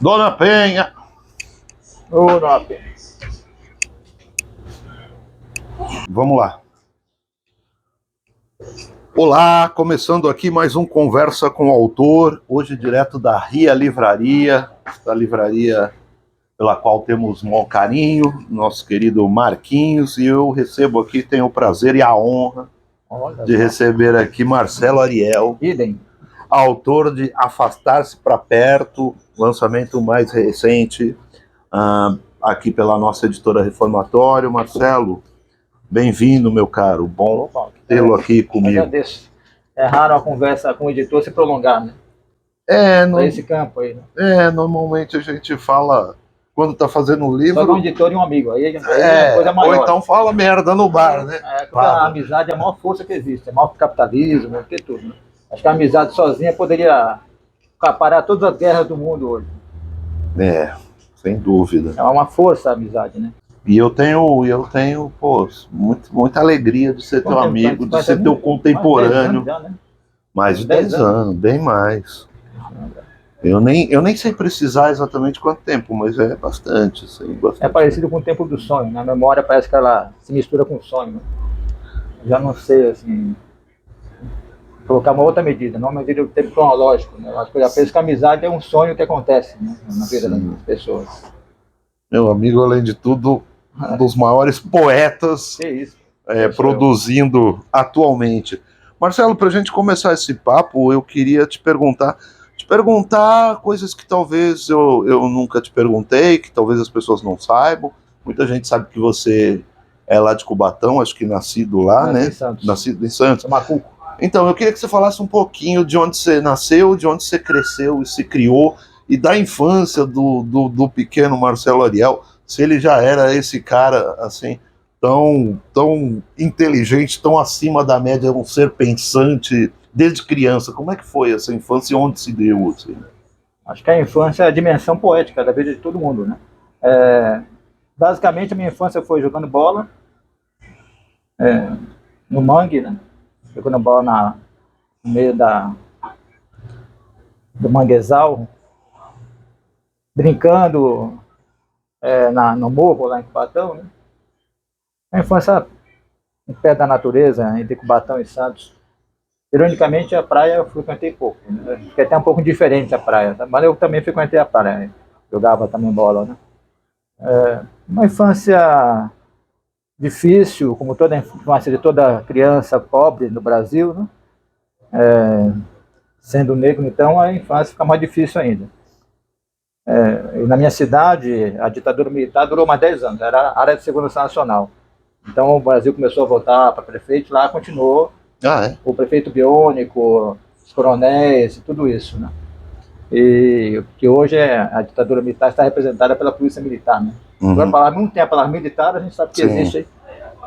Dona Penha! Ô, Dona Penha. Vamos lá. Olá, começando aqui mais um Conversa com o Autor, hoje direto da Ria Livraria, da livraria pela qual temos um maior carinho, nosso querido Marquinhos, e eu recebo aqui, tenho o prazer e a honra de receber aqui Marcelo Ariel, Idem. autor de Afastar-se para Perto, lançamento mais recente aqui pela nossa editora Reformatório. Marcelo, bem-vindo, meu caro, bom tê-lo aqui comigo. Agradeço. É raro a conversa com o editor se prolongar, né? Para esse campo aí, né? Normalmente a gente fala quando tá fazendo um livro. Só com um editor e um amigo, aí é coisa maior. Ou então fala merda no bar, né? Porque a amizade é a maior força que existe, é maior que o capitalismo, que tudo, né? Acho que a amizade sozinha poderia parar todas as guerras do mundo hoje. Sem dúvida. É uma força a amizade, né? E eu tenho, pô, muita alegria de ser teu amigo, de ser teu contemporâneo. Mais de 10 anos, bem mais. Eu nem sei precisar exatamente quanto tempo, mas é bastante, assim, bastante. É parecido com o tempo do sonho, né? A memória parece que ela se mistura com o sonho. Né? Já não sei, assim, colocar uma outra medida, não uma medida do tempo cronológico. Né? Eu acho que eu já penso que a amizade é um sonho que acontece, né? Na vida das pessoas. Meu amigo, além de tudo, um dos maiores poetas produzindo atualmente. Marcelo, para a gente começar esse papo, eu queria te perguntar coisas que talvez eu nunca te perguntei, que talvez as pessoas não saibam. Muita gente sabe que você é lá de Cubatão, acho que nascido lá, né? Nascido em Santos. Macuco. Então, eu queria que você falasse um pouquinho de onde você nasceu, de onde você cresceu e se criou, e da infância do pequeno Marcelo Ariel, se ele já era esse cara, assim, tão inteligente, tão acima da média, um ser pensante desde criança. Como é que foi essa infância e onde se deu? Assim? Acho que a infância é a dimensão poética da vida de todo mundo, né? Basicamente, a minha infância foi jogando bola no mangue, né? Jogando bola no meio do manguezal, brincando no morro lá em Cubatão, né? A infância em pé da natureza, entre Cubatão e Santos. Ironicamente, a praia eu frequentei pouco, né? Fiquei até um pouco diferente a praia, tá? Mas eu também frequentei a praia, né? Jogava também bola, né? Uma infância difícil, como toda a infância de toda criança pobre no Brasil, né? Sendo negro, então, a infância fica mais difícil ainda. E na minha cidade, a ditadura militar durou mais 10 anos, era a área de segurança nacional. Então, o Brasil começou a voltar para prefeito, lá continuou o prefeito biônico, os coronéis, tudo isso, né? E que hoje a ditadura militar está representada pela polícia militar, né? Agora, não tem a palavra militar, a gente sabe que existe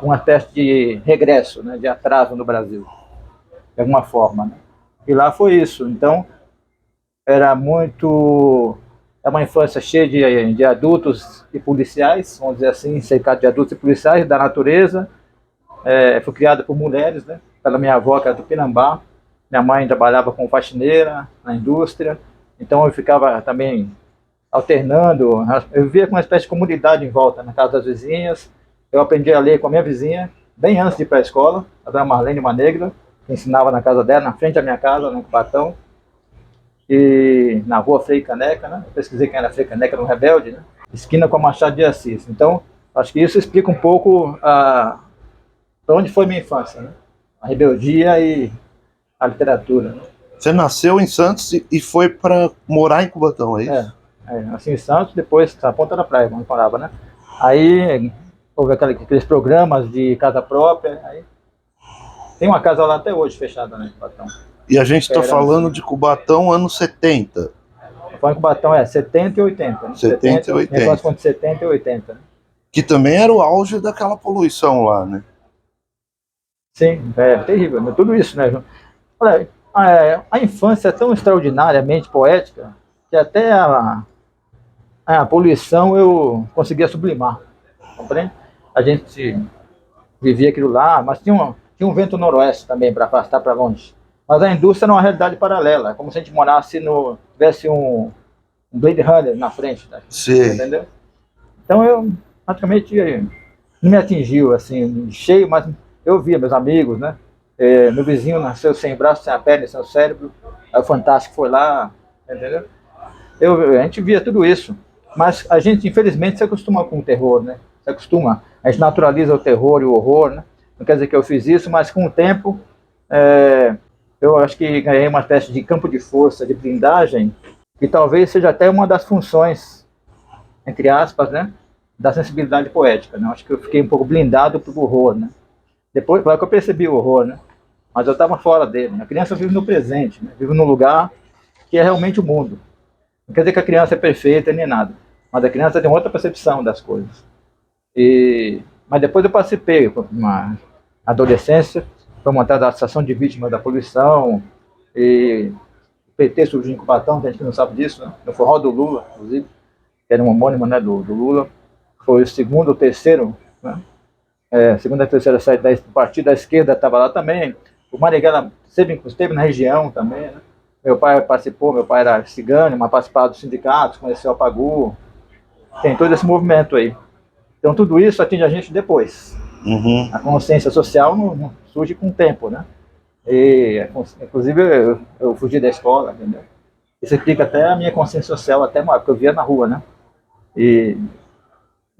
uma espécie de regresso, né, de atraso no Brasil, de alguma forma, né? E lá foi isso. Então, era uma infância cheia de adultos e policiais, vamos dizer assim, cercado de adultos e policiais, da natureza. Fui criado por mulheres, né? Pela minha avó, que era do Pinambá. Minha mãe trabalhava como faxineira na indústria. Então eu ficava também alternando. Eu vivia com uma espécie de comunidade em volta, na casa das vizinhas. Eu aprendi a ler com a minha vizinha, bem antes de ir para a escola, a dona Marlene, uma negra, que ensinava na casa dela, na frente da minha casa, no Cubatão. E na rua Frei Caneca, né? Eu pesquisei quem era Frei Caneca no Rebelde, né? Esquina com a Machado de Assis. Então, acho que isso explica um pouco para onde foi minha infância, né? A rebeldia e a literatura. Né? Você nasceu em Santos e foi para morar em Cubatão, é isso? Nasci em Santos, depois na Ponta da Praia, onde morava, né? Aí houve aqueles programas de casa própria. Aí tem uma casa lá até hoje fechada, né, em Cubatão. E a gente está falando de Cubatão anos 70. Foi em Cubatão, 70 e 80. Né? 70 e 80. Negócio com 70 e 80. Né? Que também era o auge daquela poluição lá, né? Sim, terrível. Tudo isso, né? Olha, a infância é tão extraordinariamente poética que até a poluição eu conseguia sublimar. Compreende? A gente vivia aquilo lá, mas tinha um vento noroeste também para afastar para longe. Mas a indústria não é uma realidade paralela. É como se a gente morasse tivesse um Blade Runner na frente. Né? Sim. Entendeu? Então eu praticamente não me atingiu assim, cheio, mas eu via meus amigos, né? Meu vizinho nasceu sem braço, sem a perna, sem o cérebro. Aí o Fantástico foi lá, entendeu? A gente via tudo isso. Mas a gente, infelizmente, se acostuma com o terror, né? Se acostuma. A gente naturaliza o terror e o horror, né? Não quer dizer que eu fiz isso, mas com o tempo, eu acho que ganhei uma espécie de campo de força, de blindagem, que talvez seja até uma das funções, entre aspas, né? Da sensibilidade poética, né? Eu acho que eu fiquei um pouco blindado pro horror, né? Depois, claro que eu percebi o horror, né? Mas eu estava fora dele. Né? A criança vive no presente, né? Vive num lugar que é realmente o mundo. Não quer dizer que a criança é perfeita nem nada, mas a criança tem outra percepção das coisas. Mas depois eu participei, uma adolescência, foi montada a Associação de Vítimas da Poluição, e o PT surgiu em Cubatão, tem gente que não sabe disso, né? No forró do Lula, inclusive, que era um homônimo, né, do Lula, foi o segundo ou terceiro, né? Segunda e terceira saída do partido da esquerda estava lá também. O Marighella esteve na região também, né? Meu pai participou, meu pai era cigano, mas participava dos sindicatos, conheceu a Pagu. Tem todo esse movimento aí. Então tudo isso atinge a gente depois. Uhum. A consciência social não surge com o tempo, né? Inclusive eu fugi da escola, entendeu? Isso explica até a minha consciência social, até maior, porque eu via na rua, né? E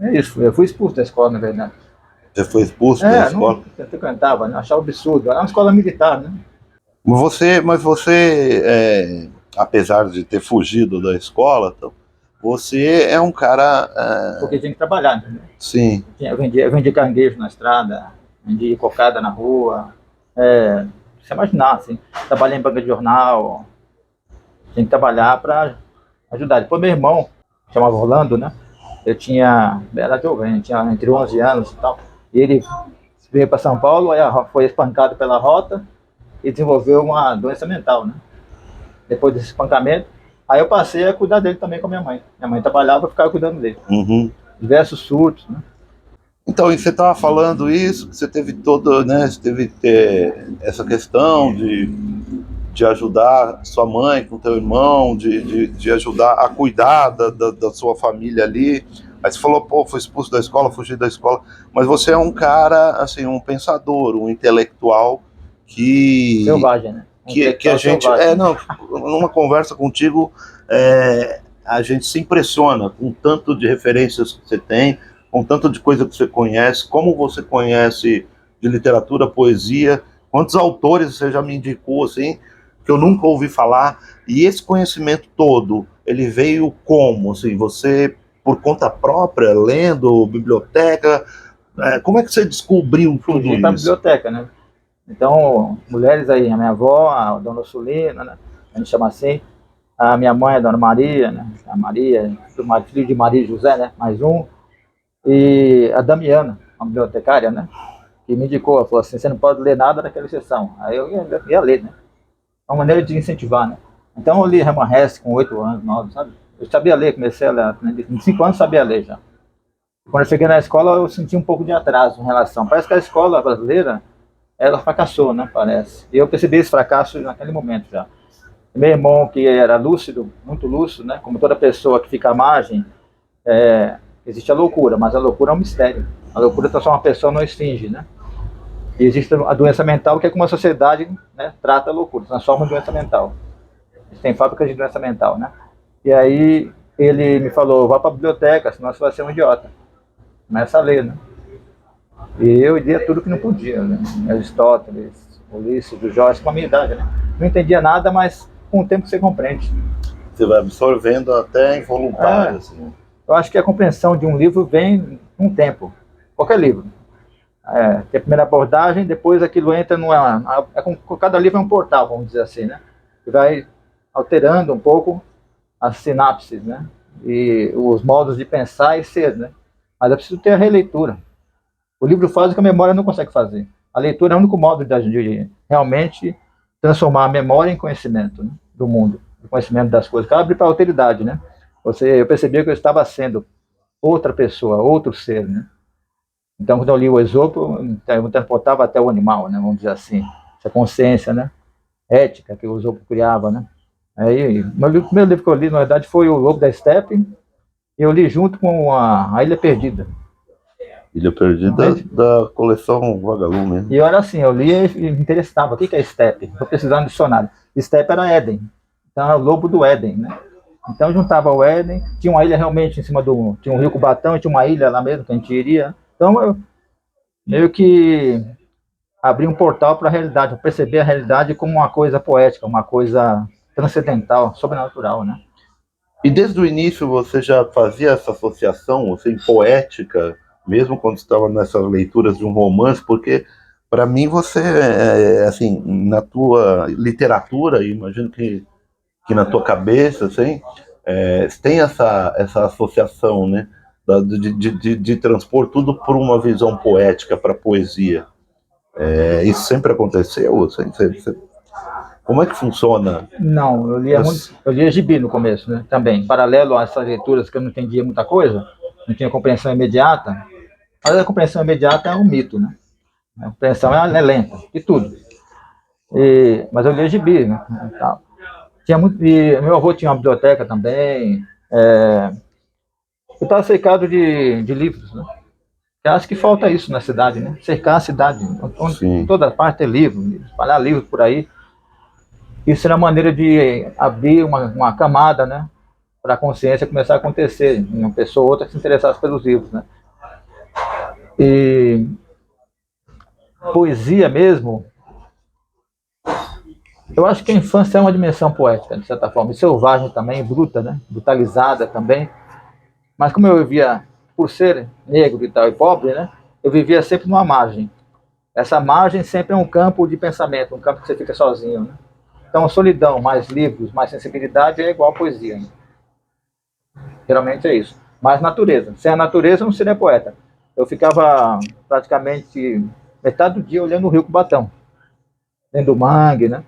é isso, eu fui expulso da escola, na verdade. Você foi expulso da escola? Não frequentava, né? Achava absurdo. Era uma escola militar, né? Mas você, apesar de ter fugido da escola, você é um cara. Porque tinha que trabalhar, entendeu? Sim. Eu vendia caranguejo na estrada, vendia cocada na rua. Você imaginar, assim, trabalhei em banca de jornal, tinha que trabalhar para ajudar. Depois meu irmão, chamava Orlando, né? Era jovem, tinha entre 11 anos e tal. E ele veio para São Paulo, aí foi espancado pela rota e desenvolveu uma doença mental, né? Depois desse espancamento, aí eu passei a cuidar dele também com a minha mãe. Minha mãe trabalhava, eu ficava cuidando dele. Uhum. Diversos surtos, né? Então, e você estava falando isso, que você teve todo, né? Você teve essa questão de ajudar sua mãe com teu irmão, de ajudar a cuidar da sua família ali. Aí você falou, pô, foi expulso da escola, fugi da escola. Mas você é um cara, assim, um pensador, um intelectual que... Selvagem, né? Que a gente... numa conversa contigo, a gente se impressiona com tanto de referências que você tem, com tanto de coisa que você conhece, como você conhece de literatura, poesia, quantos autores você já me indicou, assim, que eu nunca ouvi falar, e esse conhecimento todo, ele veio como? Assim, você, por conta própria, lendo, biblioteca, como é que você descobriu tudo isso? Para a biblioteca, né? Então, mulheres aí, a minha avó, a Dona Ursulina, né? A gente chama assim, a minha mãe, a Dona Maria, né? A Maria, filho de Maria e José, né? Mais um. E a Damiana, uma bibliotecária, né? Que me indicou, ela falou assim, você não pode ler nada daquela sessão. Aí eu ia ler, né? É uma maneira de incentivar, né? Então eu li Hermann Hesse com 8 anos, 9, sabe? Eu sabia ler, comecei a ler, com 5 anos sabia ler já. Quando eu cheguei na escola eu senti um pouco de atraso em relação. Parece que a escola brasileira, ela fracassou, né? Parece. E eu percebi esse fracasso naquele momento já. Meu irmão, que era lúcido, muito lúcido, né? Como toda pessoa que fica à margem, existe a loucura, mas a loucura é um mistério. A loucura transforma uma pessoa numa esfinge, né? E existe a doença mental, que é como a sociedade, né, trata a loucura, transforma em doença mental. Tem fábricas de doença mental, né? E aí ele me falou, vá para a biblioteca, senão você vai ser um idiota. Começa a ler, né? E eu lia tudo que não podia, né? Aristóteles, Ulisses, do Joyce, com a minha idade, né? Não entendia nada, mas com o tempo você compreende. Você vai absorvendo até involuntário, assim. Eu acho que a compreensão de um livro vem com o tempo. Qualquer livro. Tem a primeira abordagem, depois aquilo entra cada livro é um portal, vamos dizer assim, né? Que vai alterando um pouco as sinapses, né? E os modos de pensar e ser, né? Mas é preciso ter a releitura. O livro faz o que a memória não consegue fazer. A leitura é o único modo de realmente transformar a memória em conhecimento, né? Do mundo, o conhecimento das coisas. Abre para a alteridade, né? Eu percebia que eu estava sendo outra pessoa, outro ser, né? Então, quando eu li o Esopo, eu transportava até o animal, né? Vamos dizer assim, essa consciência, né? ética que o Zopo criava, né? Aí, o primeiro livro que eu li, na verdade, foi O Lobo da Steppe, e eu li junto com a Ilha Perdida. Ilha Perdida da coleção Vagalume. E eu era assim, eu lia e me interessava. O que é Steppe? Estou precisando de dicionário. Steppe era Éden. Então era o lobo do Éden, né? Então juntava o Éden, tinha uma ilha realmente em cima do... Tinha um rio Cubatão e tinha uma ilha lá mesmo que a gente iria. Então eu meio que abri um portal para a realidade, para perceber a realidade como uma coisa poética, uma coisa transcendental, sobrenatural, né? E desde o início você já fazia essa associação, assim, poética, mesmo quando estava nessas leituras de um romance, porque para mim você, assim, na tua literatura, imagino que na tua cabeça, assim, tem essa associação, né, de transpor tudo por uma visão poética para a poesia. Isso sempre aconteceu? Assim, como é que funciona? Não, eu lia gibi no começo, né? Também, paralelo a essas leituras que eu não entendia muita coisa, não tinha compreensão imediata. Mas a compreensão imediata é um mito, né? A compreensão é lenta, de tudo. Mas eu lia gibi, né? Tal. Tinha muito, e meu avô tinha uma biblioteca também. Eu estava cercado de livros, né? Eu acho que falta isso na cidade, né? Cercar a cidade, onde em toda parte é livro, espalhar livros por aí. Isso era uma maneira de abrir uma camada, né? Para a consciência começar a acontecer, uma pessoa ou outra que se interessasse pelos livros, né? E poesia mesmo, eu acho que a infância é uma dimensão poética, de certa forma, e selvagem também, bruta, né? Brutalizada também. Mas como eu vivia, por ser negro e tal, e pobre, né? Eu vivia sempre numa margem. Essa margem sempre é um campo de pensamento, um campo que você fica sozinho, né? Então, solidão, mais livros, mais sensibilidade é igual a poesia, né? Geralmente é isso. Mais natureza. Sem a natureza, eu não seria poeta. Eu ficava praticamente metade do dia olhando o rio Cubatão, dentro do mangue, né?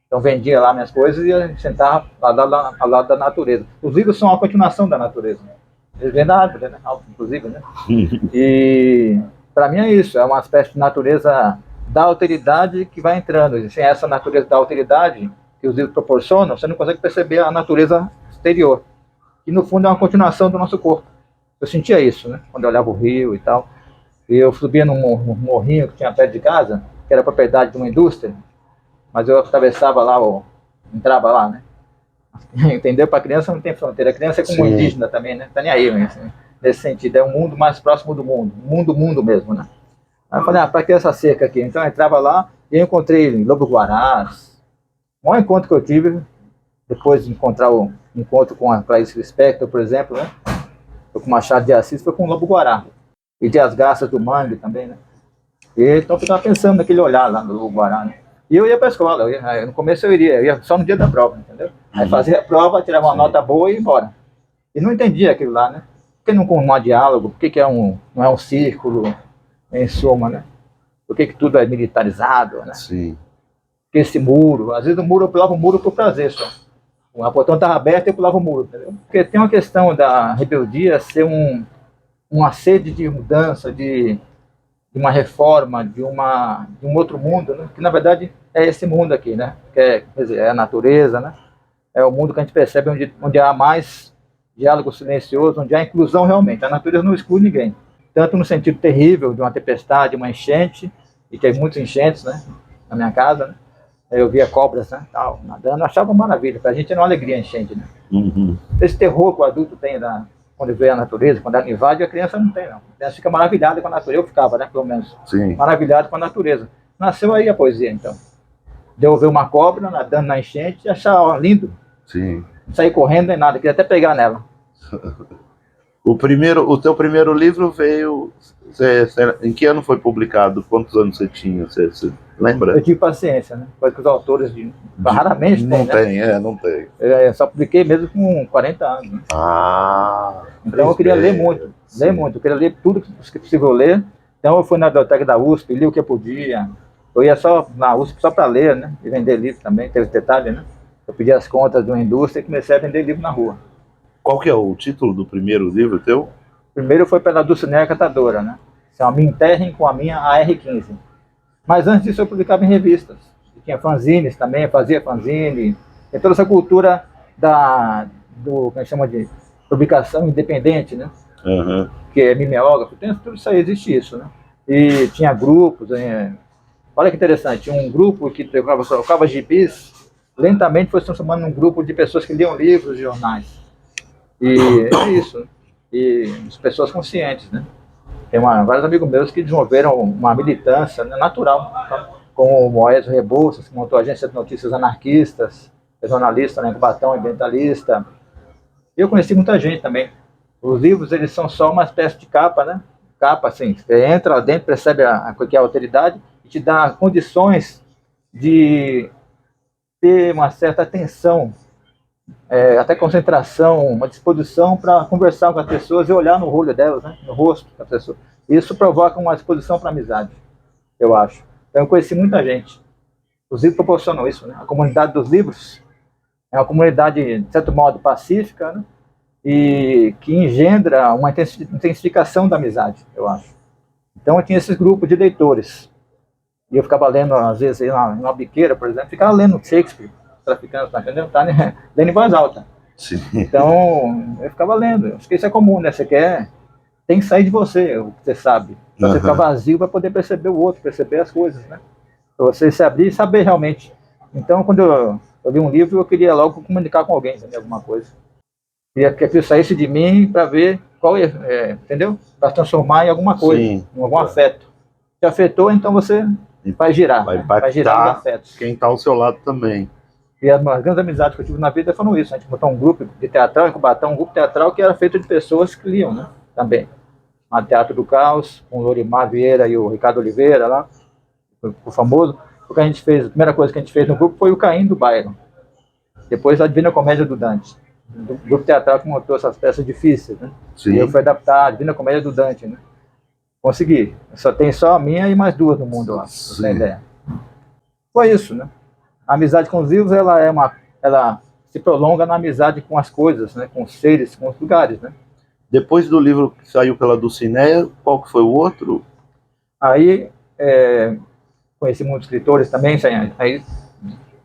Então vendia lá minhas coisas e sentava ao lado da natureza. Os livros são a continuação da natureza. Eles vêm da árvore, né? Inclusive, né? E para mim é isso, é uma espécie de natureza da alteridade que vai entrando. E sem essa natureza da alteridade que os livros proporcionam, você não consegue perceber a natureza exterior, que no fundo é uma continuação do nosso corpo. Eu sentia isso, né? Quando eu olhava o rio e tal. E eu subia num morrinho que tinha perto de casa, que era propriedade de uma indústria, mas eu atravessava lá, entrava lá, né? Entendeu? Para criança não tem fronteira. A criança é como indígena também, né? Tá nem aí, assim, nesse sentido. É um mundo mais próximo do mundo. Mundo mesmo, né? Aí eu falei, para que essa cerca aqui? Então eu entrava lá e eu encontrei lobo-guarás. O maior encontro que eu tive, depois de encontrar o encontro com a Clarice Lispector, por exemplo, né? Com o Machado de Assis, foi com o lobo-guará. E de as garças do mangue também, né? E, então eu ficava pensando naquele olhar lá do lobo-guará, né? E eu ia para a escola, no começo eu ia só no dia da prova, entendeu? Aí fazia a prova, tirava uma nota boa e ia embora. E não entendia aquilo lá, né? Por que não há diálogo? Por que não é um círculo, em suma, né? Por que tudo é militarizado, né? Sim. Porque esse muro, às vezes eu pulava o muro por prazer só. O portão estava aberto e eu pulava o muro, entendeu? Porque tem uma questão da rebeldia ser uma sede de mudança, de uma reforma, de um outro mundo, né? Que na verdade é esse mundo aqui, né? Quer dizer, é a natureza, né? É o mundo que a gente percebe onde há mais diálogo silencioso, onde há inclusão realmente. A natureza não exclui ninguém. Tanto no sentido terrível de uma tempestade, uma enchente, e tem muitas enchentes, né? Na minha casa, né? Eu via cobras, né? Tal, nadando, achava uma maravilha. Pra gente é uma alegria a enchente, né? Uhum. Esse terror que o adulto tem quando vê a natureza, quando ela invade, a criança não tem, não. A criança fica maravilhada com a natureza. Eu ficava, né? Pelo menos. Sim. Maravilhado com a natureza. Nasceu aí a poesia, então. De eu ver uma cobra nadando na enchente e achar lindo. Sim. Não sair correndo nem nada, queria até pegar nela. O teu primeiro livro veio... em que ano foi publicado? Quantos anos você tinha? Você lembra? Eu tive paciência, né? Coisa que os autores raramente não têm, né? Não tem. Eu só publiquei mesmo com 40 anos. Né? Então eu queria ler muito. Eu queria ler tudo que possível ler. Então eu fui na biblioteca da USP, li o que eu podia. Eu ia só na USP só para ler, né? E vender livro também, teve detalhe, né? Eu pedi as contas de uma indústria e comecei a vender livro na rua. Qual que é o título do primeiro livro teu? Primeiro foi pela Dulcinea Catadora, né? Se chama Me Enterrem com a Minha AR-15. Mas antes disso eu publicava em revistas. tinha fanzines também, fazia fanzine, tem toda essa cultura como é que chama de publicação independente, né? Uhum. Que é mimeógrafo, tudo isso aí, existe isso, né? E tinha grupos, olha que interessante, tinha um grupo que trocava gibis, lentamente foi se transformando num grupo de pessoas que liam livros e jornais. E é isso, né? E as pessoas conscientes, né? Tem vários amigos meus que desenvolveram uma militância, né, natural, tá? Como o Moésio Rebouças, que montou a agência de notícias anarquistas, é jornalista, né, Cubatão, ambientalista. Eu conheci muita gente também. Os livros, eles são só uma espécie de capa, né? Capa, assim, você entra lá dentro, percebe que é a autoridade e te dá condições de ter uma certa atenção, até concentração, uma disposição para conversar com as pessoas e olhar no olho delas, né? No rosto da pessoa. Isso provoca uma disposição para amizade, eu acho. Então, eu conheci muita gente. Os livros proporcionam isso, né? A comunidade dos livros é uma comunidade, de certo modo, pacífica, né? E que engendra uma intensificação da amizade, eu acho. Então, eu tinha esses grupos de leitores. E eu ficava lendo, às vezes, numa biqueira, por exemplo, ficava lendo Shakespeare, traficando, tá entendendo? Tá, né? Lendo em voz alta. Sim. Então, eu ficava lendo. Acho que isso é comum, né? Tem que sair de você, o que você sabe. Pra você ficar vazio para poder perceber o outro, perceber as coisas, né? Pra você se abrir e saber realmente. Então, quando eu li um livro, eu queria logo comunicar com alguém, entendeu? Alguma coisa. Queria que aquilo saísse de mim para ver qual entendeu? Para transformar em alguma coisa, Sim. em algum afeto. Se afetou, então você vai girar. Vai girar os afetos. Quem está ao seu lado também. E as grandes amizades que eu tive na vida foram isso. A gente botou um grupo de teatral em Cubatão, um grupo teatral que era feito de pessoas que liam, né? Também. A Teatro do Caos, com o Lorimar Vieira e o Ricardo Oliveira lá, o famoso. O que a gente fez, a primeira coisa que a gente fez no grupo foi o Caim do Bairro. Depois a Divina Comédia do Dante. Do grupo teatral que montou essas peças difíceis, né? Sim. E eu fui adaptar a Divina Comédia do Dante, né? Consegui. Tem só a minha e mais duas no mundo lá, pra ter ideia. Foi isso, né? A amizade com os livros, ela se prolonga na amizade com as coisas, né? Com os seres, com os lugares, né? Depois do livro que saiu pela Dulcinea, qual que foi o outro? Aí, conheci muitos escritores também, aí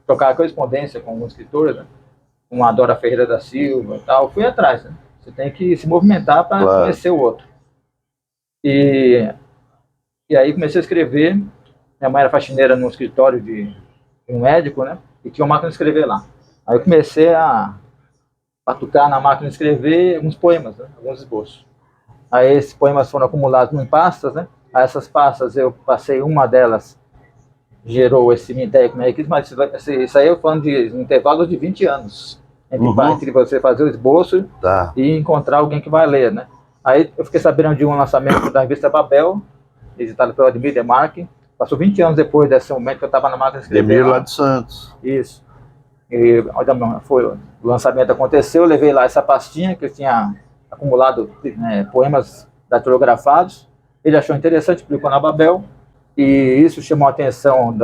trocar correspondência com alguns escritores, né? Com a Dora Ferreira da Silva e tal, fui atrás, né? Você tem que se movimentar para conhecer o outro. E aí comecei a escrever. Minha mãe era faxineira num escritório de um médico, né? E tinha uma máquina de escrever lá. Aí eu comecei a batucar na máquina de escrever alguns poemas, né? Alguns esboços. Aí esses poemas foram acumulados em pastas, né? Aí essas pastas eu passei, uma delas gerou esse Minteia com mas isso aí eu falando de intervalos de 20 anos. Entre você fazer o esboço e encontrar alguém que vai ler, né? Aí eu fiquei sabendo de um lançamento da revista Babel, editado pelo Ademir Demarque. Passou 20 anos depois desse momento que eu estava na máquina de escrever. Ademir lá de Santos. Isso. E o lançamento aconteceu, eu levei lá essa pastinha que eu tinha acumulado, né, poemas datilografados. Ele achou interessante, publicou na Babel. E isso chamou a atenção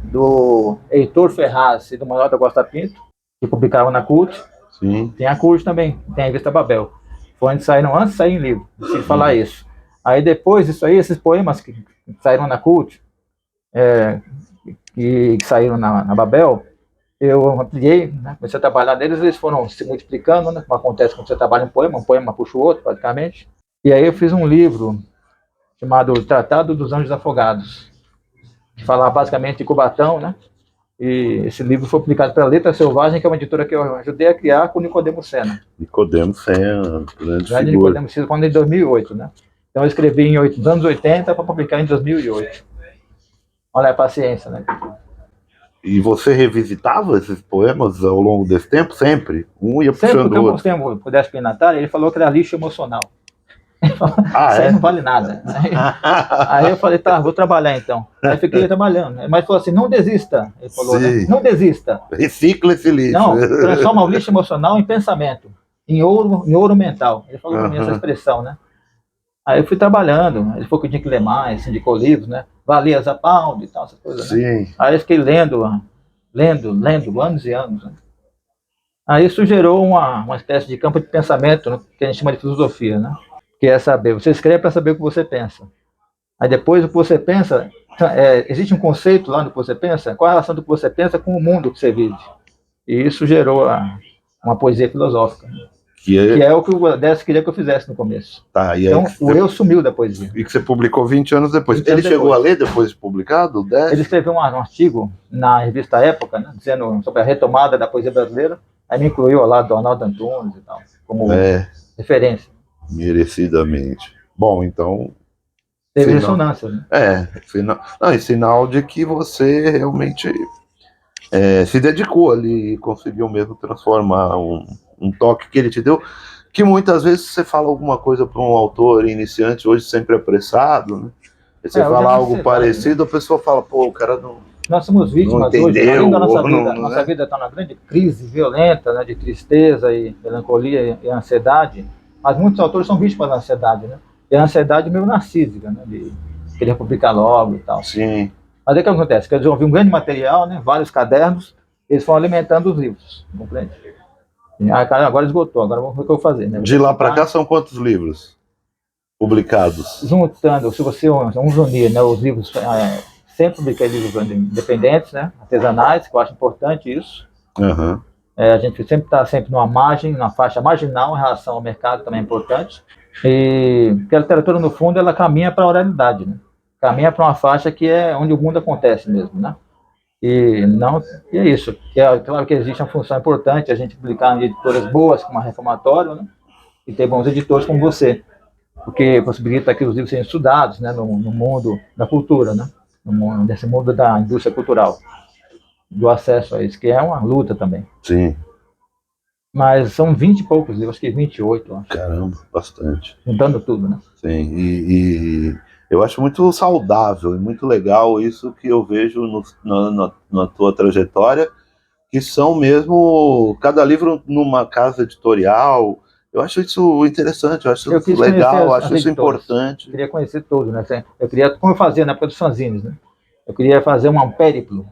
do Heitor Ferraz e do Manuel da Costa Pinto, que publicaram na CULT. Sim. Tem a CULT também, tem a revista Babel. Foi onde saíram, antes de sair em livro, preciso falar isso. Aí depois disso aí, esses poemas que saíram na CULT, que saíram na Babel, eu ampliei, né? Comecei a trabalhar neles, eles foram se multiplicando, né? Como acontece quando você trabalha um poema puxa o outro, praticamente. E aí eu fiz um livro chamado Tratado dos Anjos Afogados, que fala basicamente de Cubatão, né? E esse livro foi publicado pela Letra Selvagem, que é uma editora que eu ajudei a criar com o Nicodemo Sena. Nicodemo Sena, grande figura. Nicodemo Sena, quando em 2008, né? Então eu escrevi nos anos 80 para publicar em 2008. Olha a paciência, né? E você revisitava esses poemas ao longo desse tempo? Sempre? Um ia puxando o outro? Sempre que eu pudesse Pinatar, ele falou que era lixo emocional. Isso aí não vale nada. Aí eu falei, tá, vou trabalhar então. Aí fiquei trabalhando. Mas falou assim, não desista. Ele falou, né? Não desista. Recicla esse lixo. Não, transforma o lixo emocional em pensamento, em ouro mental. Ele falou pra mim essa expressão, né? Aí eu fui trabalhando. Ele falou que eu tinha que ler mais, indicou livros, né? Valia Zapaldi e tal, essas coisas. Né? Sim. Aí eu fiquei lendo anos e anos. Né? Aí isso gerou uma espécie de campo de pensamento, né? Que a gente chama de filosofia, né? Que é saber, você escreve para saber o que você pensa. Aí depois o que você pensa, existe um conceito lá no que você pensa, qual a relação do que você pensa com o mundo que você vive. E isso gerou uma poesia filosófica, que é o que o Décio queria que eu fizesse no começo. Tá, então o eu sumiu da poesia. E que você publicou 20 anos depois. Ele chegou a ler depois de publicado, o Décio? Ele escreveu um artigo na revista Época, né, dizendo sobre a retomada da poesia brasileira, aí me incluiu lá do Arnaldo Antunes e tal, como referência. Merecidamente. Bom, então... Teve ressonância, né? Sinal de que você realmente se dedicou ali e conseguiu mesmo transformar um toque que ele te deu, que muitas vezes você fala alguma coisa para um autor iniciante, hoje sempre apressado, né? E você fala algo parecido, a pessoa fala, pô, o cara não... Nós somos vítimas hoje, além da nossa vida está numa grande crise violenta, né, de tristeza e melancolia e ansiedade, mas muitos autores são vítimas da ansiedade, né? E a ansiedade meio narcísica, né, de querer publicar logo e tal. Sim. Mas aí o que acontece? Que eles ouviram um grande material, né, vários cadernos, eles foram alimentando os livros, compreende? Agora esgotou, agora vamos ver o que eu vou fazer. Né? De lá para cá são quantos livros publicados? Juntando, se você unir, né, os livros, sempre publiquei livros independentes, né, artesanais, que eu acho importante isso. Uhum. A gente sempre está numa margem, numa faixa marginal em relação ao mercado, também é importante. E porque a literatura, no fundo, ela caminha para a oralidade, né? Caminha para uma faixa que é onde o mundo acontece mesmo, né? E é isso. Claro que existe uma função importante, a gente publicar em editoras boas, como a Reformatório, né? E ter bons editores como você, porque possibilita que os livros sejam estudados, né? No mundo da cultura, né? Nesse mundo da indústria cultural, do acesso a isso, que é uma luta também. Sim. Mas são 20 e poucos livros, acho que 28. Acho. Caramba, bastante. Juntando tudo, né? Sim, e eu acho muito saudável e muito legal isso que eu vejo na tua trajetória, que são mesmo, cada livro numa casa editorial. Eu acho isso interessante, eu acho isso legal, eu acho isso importante. Eu queria conhecer todos, né? Eu queria, como eu fazia na época dos fanzines, né? Eu queria fazer um périplo,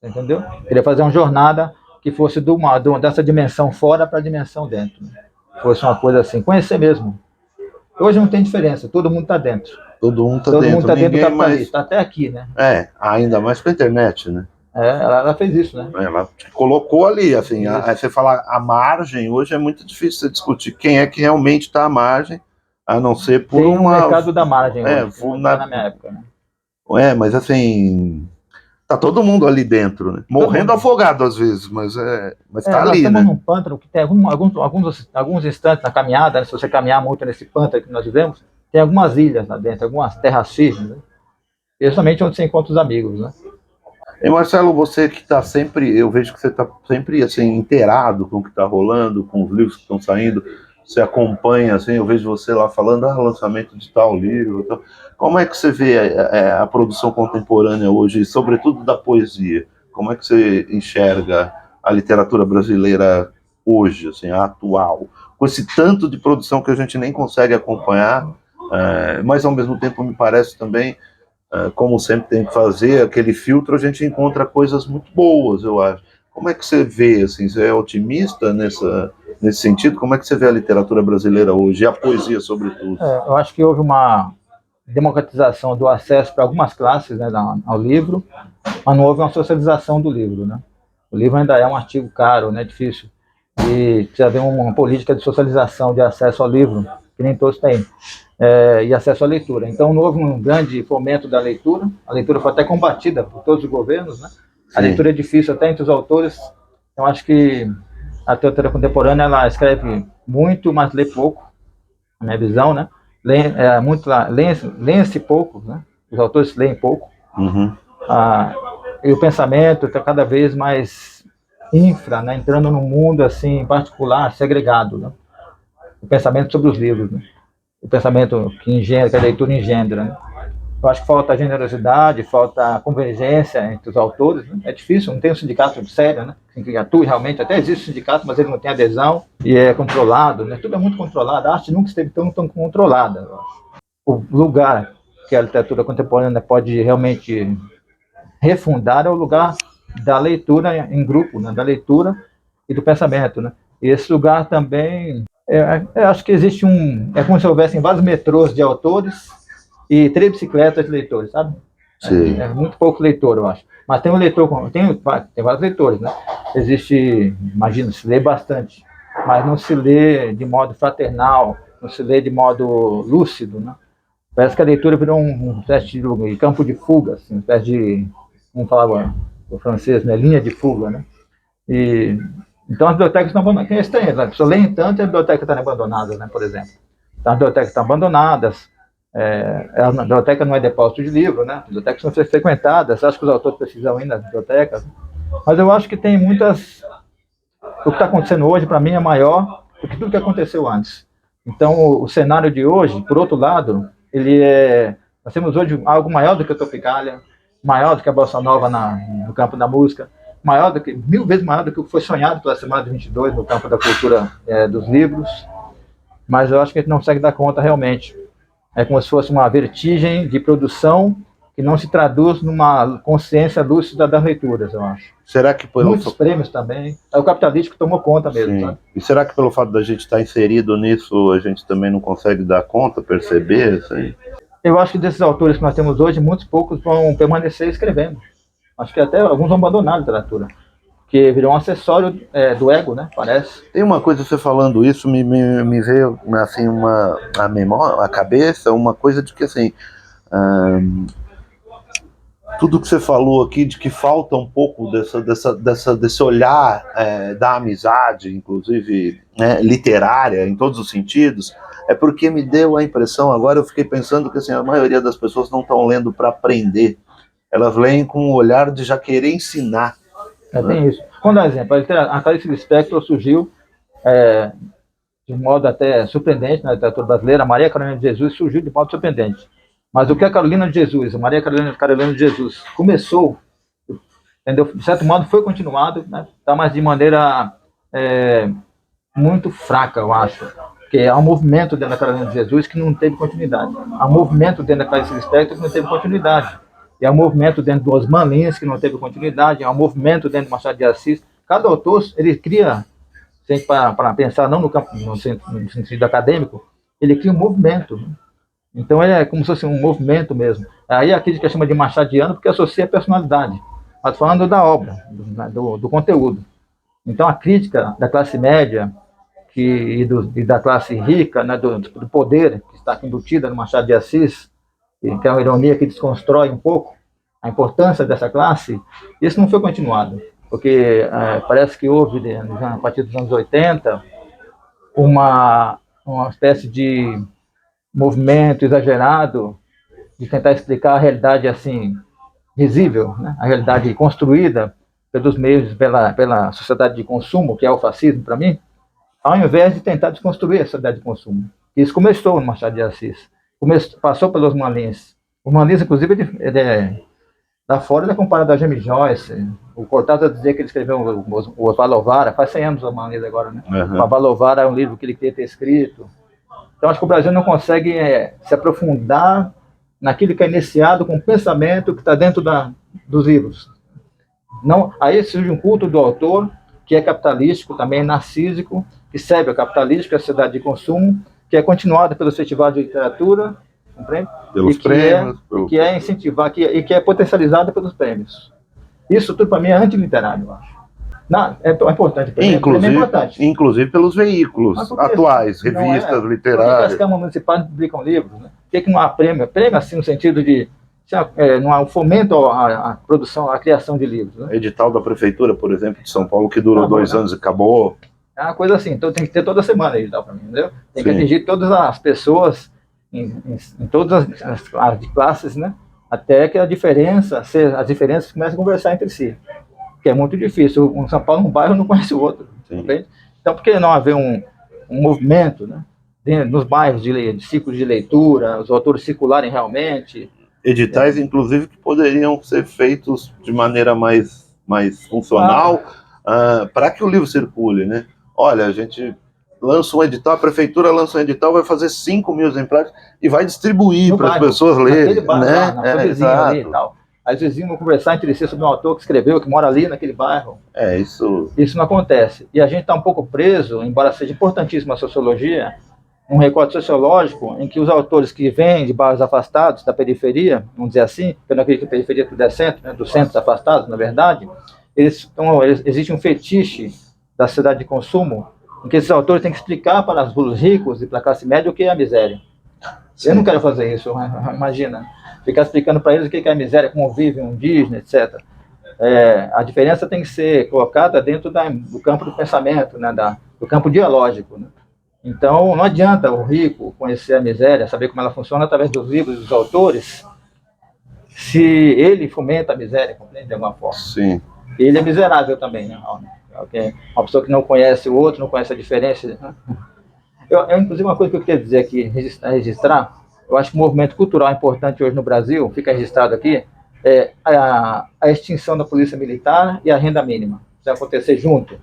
entendeu? Eu queria fazer uma jornada que fosse dessa dimensão fora para a dimensão dentro. Né? Fosse uma coisa assim, conhecer mesmo. Hoje não tem diferença, todo mundo está dentro. Todo mundo está dentro. Todo mundo está dentro do capitalista, até aqui, né? Ainda mais com a internet, né? Ela fez isso, né? Ela colocou ali, assim, você fala a margem, hoje é muito difícil você discutir quem é que realmente está à margem, a não ser por tem um mercado da margem hoje, na minha época, né? Mas assim... Tá todo mundo ali dentro, né? Morrendo afogado às vezes, mas tá ali, né? Nós estamos num pântano que tem alguns instantes na caminhada, né? Se você caminhar muito nesse pântano que nós vivemos, tem algumas ilhas lá dentro, algumas terras firmes, né? E justamente onde você encontra os amigos, né? E Marcelo, você que está sempre, eu vejo que você está sempre assim, inteirado com o que está rolando, com os livros que estão saindo, você acompanha, assim, eu vejo você lá falando, lançamento de tal livro, tal. Como é que você vê a produção contemporânea hoje, sobretudo da poesia? Como é que você enxerga a literatura brasileira hoje, assim, a atual? Com esse tanto de produção que a gente nem consegue acompanhar, mas ao mesmo tempo me parece também, como sempre tem que fazer aquele filtro, a gente encontra coisas muito boas, eu acho. Como é que você vê, assim, você é otimista nesse sentido? Como é que você vê a literatura brasileira hoje, e a poesia, sobretudo? Eu acho que houve uma democratização do acesso para algumas classes, né, ao livro, mas não houve uma socialização do livro, né? O livro ainda é um artigo caro, né, difícil, e precisa haver uma política de socialização, de acesso ao livro, que nem todos têm, e acesso à leitura. Então não houve um grande fomento da leitura, a leitura foi até combatida por todos os governos, né? A leitura é difícil até entre os autores, então acho que a literatura contemporânea, ela escreve muito, mas lê pouco, na minha visão, né? Lê-se pouco, né? Os autores leem pouco. Uhum. E o pensamento está cada vez mais né? Entrando num mundo assim, particular, segregado, né? O pensamento sobre os livros, né? O pensamento que a leitura engendra, né? Eu acho que falta generosidade, falta convergência entre os autores, né? É difícil, não tem um sindicato sério, né? Que atue realmente, até existe sindicato, mas ele não tem adesão e é controlado, né? Tudo é muito controlado, a arte nunca esteve tão controlada, eu acho. O lugar que a literatura contemporânea pode realmente refundar é o lugar da leitura em grupo, né? Da leitura e do pensamento, né? E esse lugar também, eu acho que existe é como se houvessem vários metrôs de autores, e 3 bicicletas de leitores, sabe? É muito pouco leitor, eu acho. Mas tem um leitor, tem vários leitores, né? Existe, imagina, se lê bastante, mas não se lê de modo fraternal, não se lê de modo lúcido, né? Parece que a leitura virou uma espécie de campo de fuga, assim, uma espécie de, como falava o francês, né? Linha de fuga, né? E, então as bibliotecas estão abandonadas. É estranho, né? A pessoa lê tanto e a biblioteca está abandonada, né? Por exemplo. Então as bibliotecas estão abandonadas, a biblioteca não é depósito de livro, né? As bibliotecas são frequentadas, acho que os autores precisam ir nas bibliotecas, mas eu acho que tem muitas... O que está acontecendo hoje, para mim, é maior do que tudo que aconteceu antes. Então, o cenário de hoje, por outro lado, nós temos hoje algo maior do que a Tropicália, maior do que a Bossa Nova no campo da música, mil vezes maior do que o que foi sonhado pela Semana de 22 no campo da cultura dos livros, mas eu acho que a gente não consegue dar conta realmente. É como se fosse uma vertigem de produção que não se traduz numa consciência lúcida das leituras, eu acho. Será que muitos prêmios também. É o capitalismo que tomou conta mesmo. Sabe? E será que pelo fato da gente estar inserido nisso, a gente também não consegue dar conta, perceber isso aí? Eu acho que desses autores que nós temos hoje, muitos poucos vão permanecer escrevendo. Acho que até alguns vão abandonar a literatura. Porque virou um acessório do ego, né? Parece. Tem uma coisa, você falando isso, me veio assim, a memória, a cabeça, uma coisa de que assim... tudo que você falou aqui, de que falta um pouco desse olhar da amizade, inclusive literária, em todos os sentidos, é porque me deu a impressão, agora eu fiquei pensando que assim, a maioria das pessoas não estão lendo para aprender, elas leem com o olhar de já querer ensinar. Tem isso. Vamos dar um exemplo, a Clarice Lispector surgiu de modo até surpreendente na literatura brasileira, a Maria Carolina de Jesus surgiu de modo surpreendente. Mas o que a Carolina de Jesus, a Maria Carolina de Jesus começou, entendeu? De certo modo foi continuado, né? Tá, mas de maneira muito fraca, eu acho. Porque há um movimento dentro da Carolina de Jesus que não teve continuidade. Há um movimento dentro da Clarice Lispector que não teve continuidade. E há um movimento dentro do Osman Lins que não teve continuidade. Há um movimento dentro do Machado de Assis. Cada autor, ele cria, para pensar não no sentido acadêmico, ele cria um movimento, né? Então é como se fosse um movimento mesmo. Aí a crítica chama de machadiano porque associa a personalidade. Mas falando da obra, do conteúdo. Então a crítica da classe média e da classe rica, né, do poder que está embutida no Machado de Assis, que é uma ironia que desconstrói um pouco a importância dessa classe, isso não foi continuado. Porque parece que houve, a partir dos anos 80, uma espécie de movimento exagerado de tentar explicar a realidade assim visível, né? A realidade construída pelos meios, pela sociedade de consumo, que é o fascismo para mim, ao invés de tentar desconstruir a sociedade de consumo. Isso começou no Machado de Assis, passou pelos Malins. O Malins, inclusive, da fora ele é comparado a James Joyce. O Cortázar dizia que ele escreveu o Valovara, faz 100 anos o Malins agora, né? Uhum. O Valovara é um livro que ele queria ter escrito. Então, acho que o Brasil não consegue se aprofundar naquilo que é iniciado com o pensamento que está dentro dos livros. Não, aí surge um culto do autor, que é capitalístico, também narcísico, que serve ao capitalismo, que é a sociedade de consumo, que é continuado pelos festivais de literatura, compreende? Pelos prêmios. Que é incentivar, e que é potencializado pelos prêmios. Isso tudo, para mim, é antiliterário, eu acho. Não, é importante. Inclusive pelos veículos atuais, revistas literárias. As câmaras municipais publicam livros, né? Por que não há prêmio? Prêmio, assim, no sentido de não há um fomento à produção, à criação de livros. Né? Edital da Prefeitura, por exemplo, de São Paulo, que durou 2 anos e acabou. É uma coisa assim, então tem que ter toda semana edital para mim, entendeu? Tem que atingir todas as pessoas, em todas as classes, né? Até que as diferenças comecem a conversar entre si. Que é muito difícil. Um São Paulo, um bairro, não conhece o outro. Então, por que não haver um movimento, né, nos bairros de ciclos de leitura, os autores circularem realmente? Editais, inclusive, que poderiam ser feitos de maneira mais funcional, para que o livro circule, né? Olha, a gente lança um edital, a prefeitura lança um edital, vai fazer 5 mil exemplares e vai distribuir para as pessoas lerem, né? Na vizinha ali e tal. Às vezes vão conversar entre si sobre um autor que escreveu, que mora ali naquele bairro. Isso não acontece. E a gente está um pouco preso, embora seja importantíssima a sociologia, um recorte sociológico em que os autores que vêm de bairros afastados da periferia, vamos dizer assim, porque eu não acredito que a periferia tudo é centro, né, dos centros afastados, na verdade, existe um fetiche da cidade de consumo em que esses autores têm que explicar para os ricos e para a classe média o que é a miséria. Sim. Eu não quero fazer isso, imagina, ficar explicando para eles o que é a miséria, como vive um indígena, etc. A diferença tem que ser colocada dentro do campo do pensamento, né, do campo dialógico, né? Então, não adianta o rico conhecer a miséria, saber como ela funciona através dos livros dos autores, se ele fomenta a miséria, compreende, de alguma forma. Sim. Ele é miserável também, né? Uma pessoa que não conhece o outro, não conhece a diferença. Né? Inclusive, uma coisa que eu queria dizer aqui, registrar, eu acho que o movimento cultural importante hoje no Brasil, fica registrado aqui, é a extinção da polícia militar e a renda mínima. Isso vai acontecer junto.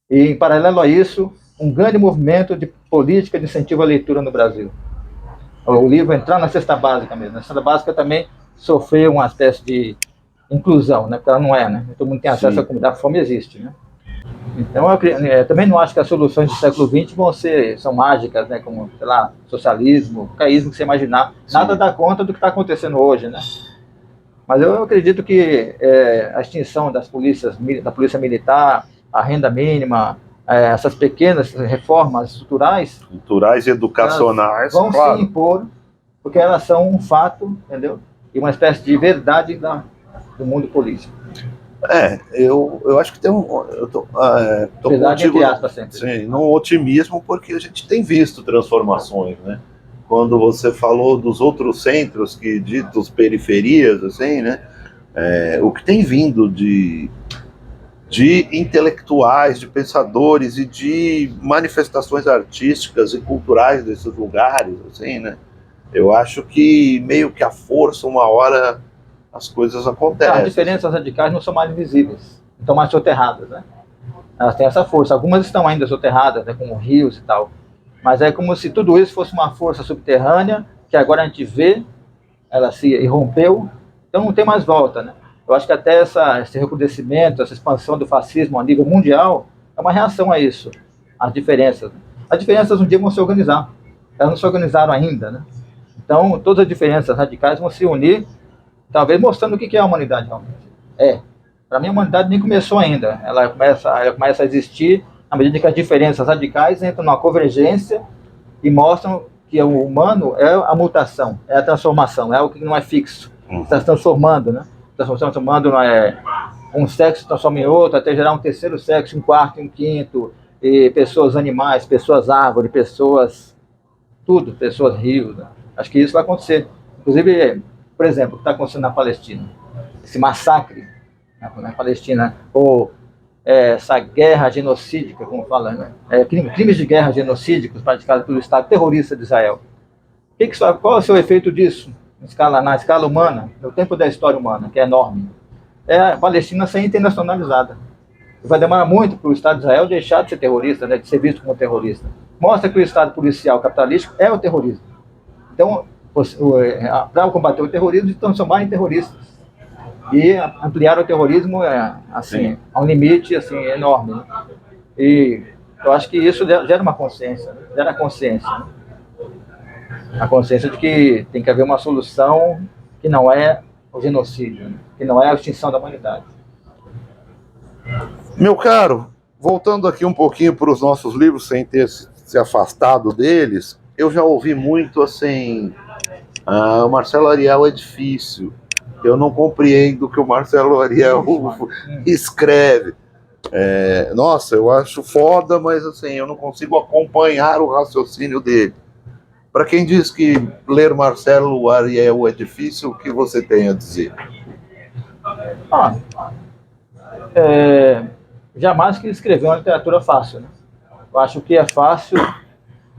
E, em paralelo a isso, um grande movimento de política de incentivo à leitura no Brasil. O livro entrar na cesta básica mesmo. Na cesta básica também sofreu uma espécie de inclusão, né? Porque ela não é, né? Todo mundo tem acesso à comunidade, a fome existe, né? Então, eu também não acho que as soluções do século XX são mágicas, né? Como, sei lá, socialismo, caísmo que você imaginar. Sim. Nada dá conta do que está acontecendo hoje, né? Mas eu acredito que a extinção da polícia militar, a renda mínima, essas pequenas reformas estruturais e educacionais, vão se impor, porque elas são um fato, entendeu? E uma espécie de verdade do mundo político. Eu acho que tem verdade entre aspas sempre. Sim, um otimismo, porque a gente tem visto transformações, né? Quando você falou dos outros centros, que ditos periferias, assim, né? O que tem vindo de intelectuais, de pensadores e de manifestações artísticas e culturais desses lugares, assim, né? Eu acho que meio que a força, uma hora, as coisas acontecem. As diferenças radicais não são mais visíveis, estão mais soterradas, né? Elas têm essa força. Algumas estão ainda soterradas, né, como rios e tal. Mas é como se tudo isso fosse uma força subterrânea, que agora a gente vê, ela se irrompeu, então não tem mais volta, né? Eu acho que até esse recrudescimento, essa expansão do fascismo a nível mundial, é uma reação a isso, às diferenças. As diferenças um dia vão se organizar. Elas não se organizaram ainda, né? Então, todas as diferenças radicais vão se unir, talvez mostrando o que é a humanidade realmente. Para mim, a humanidade nem começou ainda. Ela começa a existir à medida que as diferenças radicais entram numa convergência e mostram que o humano é a mutação, é a transformação, é algo que não é fixo. Está se transformando, né? Está se transformando, um sexo se transforma em outro, até gerar um terceiro sexo, um quarto, um quinto, e pessoas animais, pessoas árvores, pessoas tudo, pessoas rios, né? Acho que isso vai acontecer. Inclusive, por exemplo, o que está acontecendo na Palestina, esse massacre na Palestina, ou essa guerra genocídica, como fala, né? Crimes de guerra genocídicos praticados pelo Estado terrorista de Israel. Qual é o seu efeito disso na escala humana, no tempo da história humana, que é enorme? A Palestina ser internacionalizada. Vai demorar muito para o Estado de Israel deixar de ser terrorista, né, de ser visto como terrorista. Mostra que o Estado policial capitalístico é o terrorismo. Então, para combater o terrorismo, se transformar em terroristas. E ampliar o terrorismo assim, a um limite assim, enorme. Né? E eu acho que isso gera uma consciência, gera consciência. Né? A consciência de que tem que haver uma solução que não é o genocídio, né? Que não é a extinção da humanidade. Meu caro, voltando aqui um pouquinho para os nossos livros, sem ter se afastado deles, eu já ouvi muito assim, o Marcelo Ariel é difícil, eu não compreendo o que o Marcelo Ariel escreve. Nossa, eu acho foda, mas assim, eu não consigo acompanhar o raciocínio dele. Para quem diz que ler Marcelo Ariel é difícil, o que você tem a dizer? Jamais que escrever uma literatura fácil, né? Eu acho que é fácil.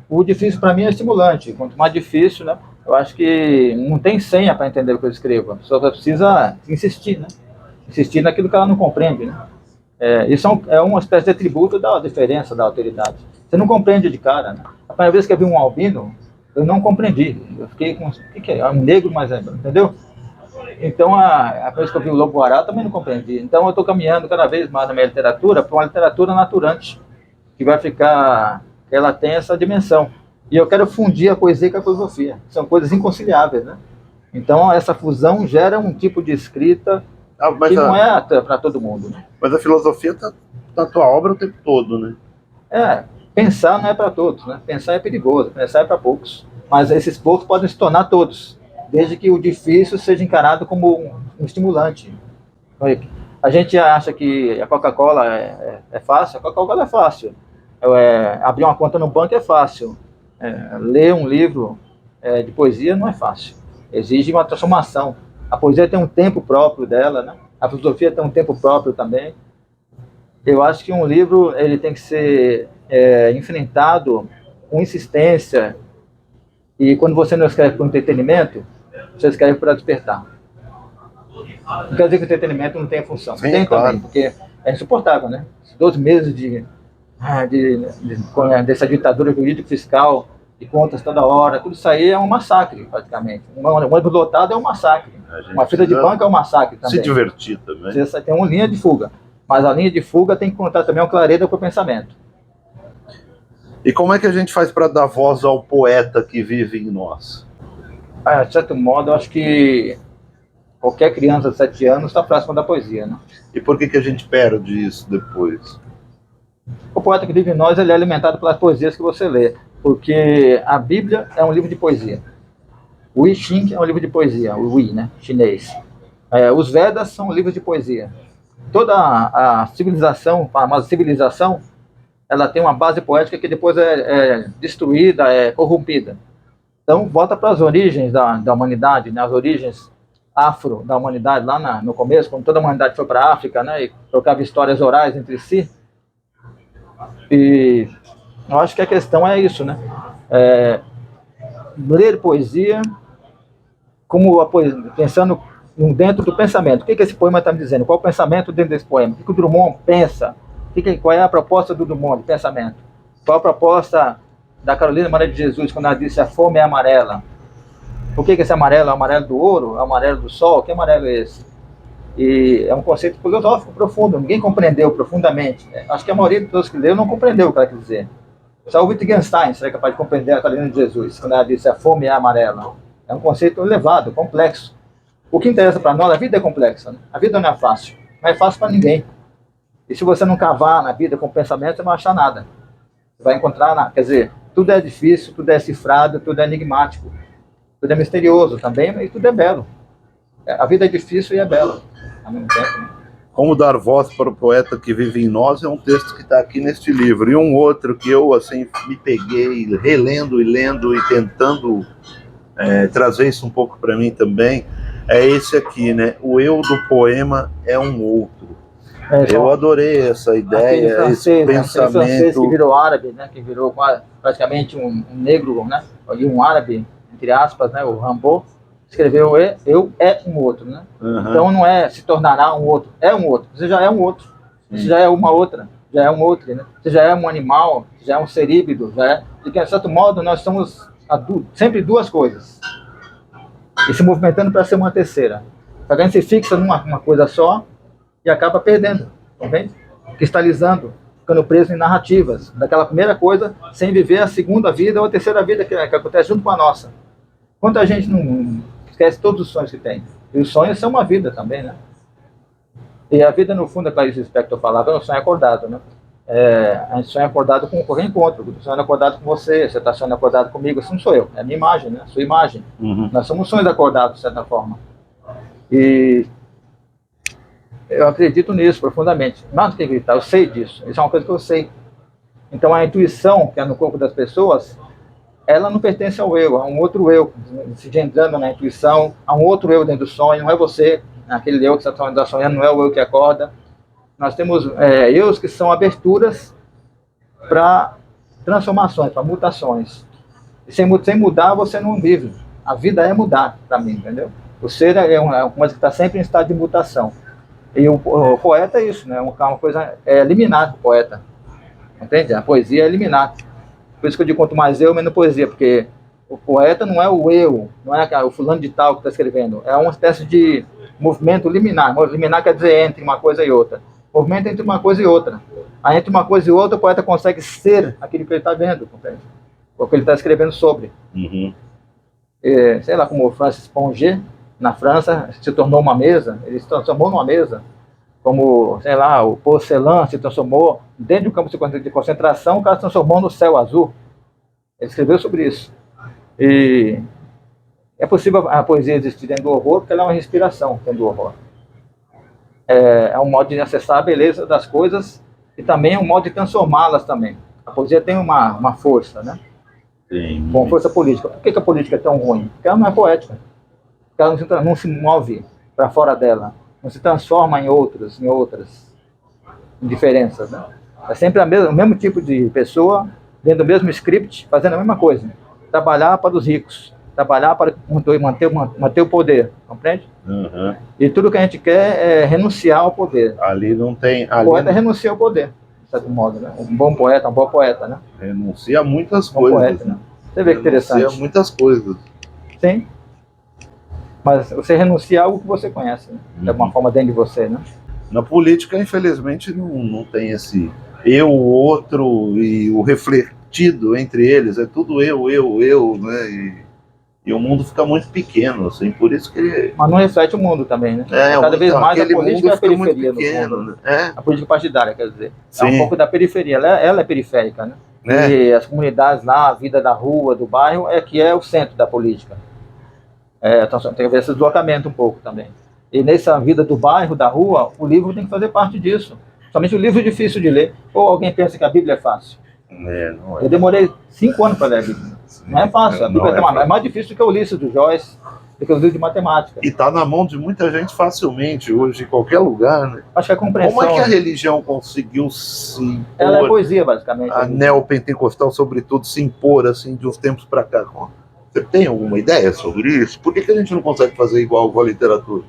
O difícil para mim é estimulante. Quanto mais difícil, né? Eu acho que não tem senha para entender o que eu escrevo. A pessoa precisa insistir, né? Insistir naquilo que ela não compreende, né? Isso é uma espécie de atributo da diferença, da alteridade. Você não compreende de cara, né? A primeira vez que eu vi um albino, eu não compreendi. Eu fiquei com... O que é? É um negro, mas entendeu? Então, a vez que eu vi o Lobo-Guará, também não compreendi. Então, eu estou caminhando cada vez mais na minha literatura para uma literatura naturante, que vai ficar... Ela tem essa dimensão. E eu quero fundir a poesia com a filosofia. São coisas inconciliáveis, né? Então, essa fusão gera um tipo de escrita que não é para todo mundo. Né? Mas a filosofia está na tua obra o tempo todo, né? Pensar não é para todos, né? Pensar é perigoso, pensar é para poucos. Mas esses poucos podem se tornar todos, desde que o difícil seja encarado como um estimulante. A gente acha que a Coca-Cola é fácil, a Coca-Cola é fácil. Abrir uma conta no banco é fácil. Ler um livro de poesia não é fácil. Exige uma transformação. A poesia tem um tempo próprio dela, né? A filosofia tem um tempo próprio também. Eu acho que um livro ele tem que ser enfrentado com insistência. E quando você não escreve para entretenimento, você escreve para despertar. Não quer dizer que o entretenimento não tenha função. Sim, tem claro. também, porque é insuportável, né? 12 meses dessa ditadura jurídico-fiscal, de contas toda hora, tudo isso aí é um massacre, praticamente. Um ônibus lotado é um massacre. Uma fila de banco é um massacre também. Se divertir também. Você tem uma linha de fuga. Mas a linha de fuga tem que contar também uma clareza para o pensamento. E como é que a gente faz para dar voz ao poeta que vive em nós? De certo modo, eu acho que qualquer criança de 7 anos está próxima da poesia, né? E por que a gente perde isso depois? O poeta que vive em nós ele é alimentado pelas poesias que você lê, porque a Bíblia é um livro de poesia. O I Ching é um livro de poesia, o Wi, né, chinês. Os Vedas são livros de poesia. Toda a civilização, a famosa civilização, ela tem uma base poética que depois é destruída, é corrompida. Então, volta para as origens da humanidade, né, as origens afro da humanidade, lá no começo, quando toda a humanidade foi para a África, né, e trocava histórias orais entre si. E eu acho que a questão é isso, né? Ler poesia como pensando dentro do pensamento. O que esse poema está me dizendo? Qual o pensamento dentro desse poema? O que o Drummond pensa? Qual é a proposta do Drummond de pensamento? Qual a proposta da Carolina Maria de Jesus quando ela disse a fome é amarela? Por que esse amarelo? É o amarelo do ouro? É o amarelo do sol? Que amarelo é esse? E é um conceito filosófico profundo, ninguém compreendeu profundamente. Acho que a maioria das pessoas que leu não compreendeu o que ela quer dizer. Só o Wittgenstein seria capaz de compreender a Carolina de Jesus, quando ela disse a fome é amarela. É um conceito elevado, complexo. O que interessa para nós, a vida é complexa. Né? A vida não é fácil. Não é fácil para ninguém. E se você não cavar na vida com pensamento, você não vai achar nada. Você vai encontrar nada. Quer dizer, tudo é difícil, tudo é cifrado, tudo é enigmático. Tudo é misterioso também, mas tudo é belo. A vida é difícil e é bela ao mesmo tempo. Né? Como dar voz para o poeta que vive em nós é um texto que está aqui neste livro. E um outro que eu assim me peguei relendo e lendo e tentando trazer isso um pouco para mim também, é esse aqui, né? O eu do poema é um outro. Eu adorei essa ideia, francês, esse pensamento. Francês que virou árabe, né? Que virou praticamente um negro, né? E um árabe, entre aspas, né? O Rimbaud escreveu eu é um outro, né? Uhum. Então não é se tornará um outro, é um outro. Você já é um outro. Você já é uma outra, já é um outro, né? Você já é um animal, já é um ser híbrido, já é. De que, de certo modo, nós somos sempre duas coisas. E se movimentando para ser uma terceira. A gente se fixa numa coisa só e acaba perdendo, entende? Cristalizando, ficando preso em narrativas. Daquela primeira coisa, sem viver a segunda vida ou a terceira vida que acontece junto com a nossa. Quanta gente não esquece todos os sonhos que tem. E os sonhos são uma vida também, né? E a vida, no fundo, a Clarice Lispector falava, é um sonho acordado, né? A gente sonha acordado com qualquer encontro. Eu sonho acordado com você está sonhando acordado comigo. Isso não sou eu, é a minha imagem, né? A sua imagem. Uhum. Nós somos sonhos acordados, de certa forma. E eu acredito nisso profundamente. Mais do que acreditar, eu sei disso. Isso é uma coisa que eu sei. Então a intuição que é no corpo das pessoas, ela não pertence ao eu, a um outro eu, se engendrando na intuição, a um outro eu dentro do sonho, não é você, aquele eu que está sonhando, não é o eu que acorda. Nós temos eus que são aberturas para transformações, para mutações. E sem mudar, você não vive. A vida é mudar, para mim, entendeu? O ser é uma coisa que está sempre em estado de mutação. E o poeta é isso, né? Uma coisa liminar, o poeta. Entende? A poesia é liminar. Por isso que eu digo quanto mais eu, menos poesia, porque o poeta não é o eu, não é o fulano de tal que está escrevendo. É uma espécie de movimento liminar. Liminar quer dizer entre uma coisa e outra. Movimento entre uma coisa e outra. Aí entre uma coisa e outra, o poeta consegue ser aquilo que ele está vendo, compreende? o que ele está escrevendo sobre. Uhum. Sei lá, como o Francis Ponge, na França, se tornou uma mesa, ele se transformou numa mesa. Como, sei lá, o Paul Celan se transformou, dentro do campo de concentração, o cara se transformou no céu azul. Ele escreveu sobre isso. E é possível a poesia existir dentro do horror, porque ela é uma inspiração dentro do horror. É um modo de acessar a beleza das coisas e também é um modo de transformá-las também. A poesia tem uma força, né? Sim. Com força política. Por que a política é tão ruim? Porque ela não é poética. Porque ela não se move para fora dela. Não se transforma em outras diferenças, né? É sempre o mesmo tipo de pessoa, dentro do mesmo script, fazendo a mesma coisa. Trabalhar para os ricos, trabalhar para manter o poder, compreende? Uhum. E tudo que a gente quer é renunciar ao poder. Ali não tem... O poeta renuncia ao poder, de certo modo, né? Um bom poeta, uma boa poeta, né? Renuncia a muitas bom coisas. Poeta, né? Você vê que interessante. Renuncia a muitas coisas. Sim. Mas você renuncia a algo que você conhece, né? De alguma forma dentro de você, né? Na política, infelizmente, não tem esse eu, o outro e o refletido entre eles. É tudo eu, né? E o mundo fica muito pequeno, assim, por isso que ele... Mas não reflete o mundo também, né? Cada vez mais a política é a periferia do mundo. Né? A política partidária, quer dizer. Sim. É um pouco da periferia, ela é periférica, né? E as comunidades lá, a vida da rua, do bairro, que é o centro da política. Então tem que ver esse deslocamento um pouco também. E nessa vida do bairro, da rua, o livro tem que fazer parte disso. Somente o livro é difícil de ler. Ou alguém pensa que a Bíblia é fácil. Não é. Eu demorei 5 anos para ler a Bíblia. Não é fácil. A Bíblia é mais difícil do que o Ulisses do Joyce, do que o livro de matemática. E está na mão de muita gente facilmente hoje, em qualquer lugar, né? Acho que a compreensão... Como é que a religião conseguiu se impor? Ela é poesia, basicamente. A neopentecostal, sobretudo, se impor assim de uns tempos para cá. Você tem alguma ideia sobre isso? Por que a gente não consegue fazer igual com a literatura?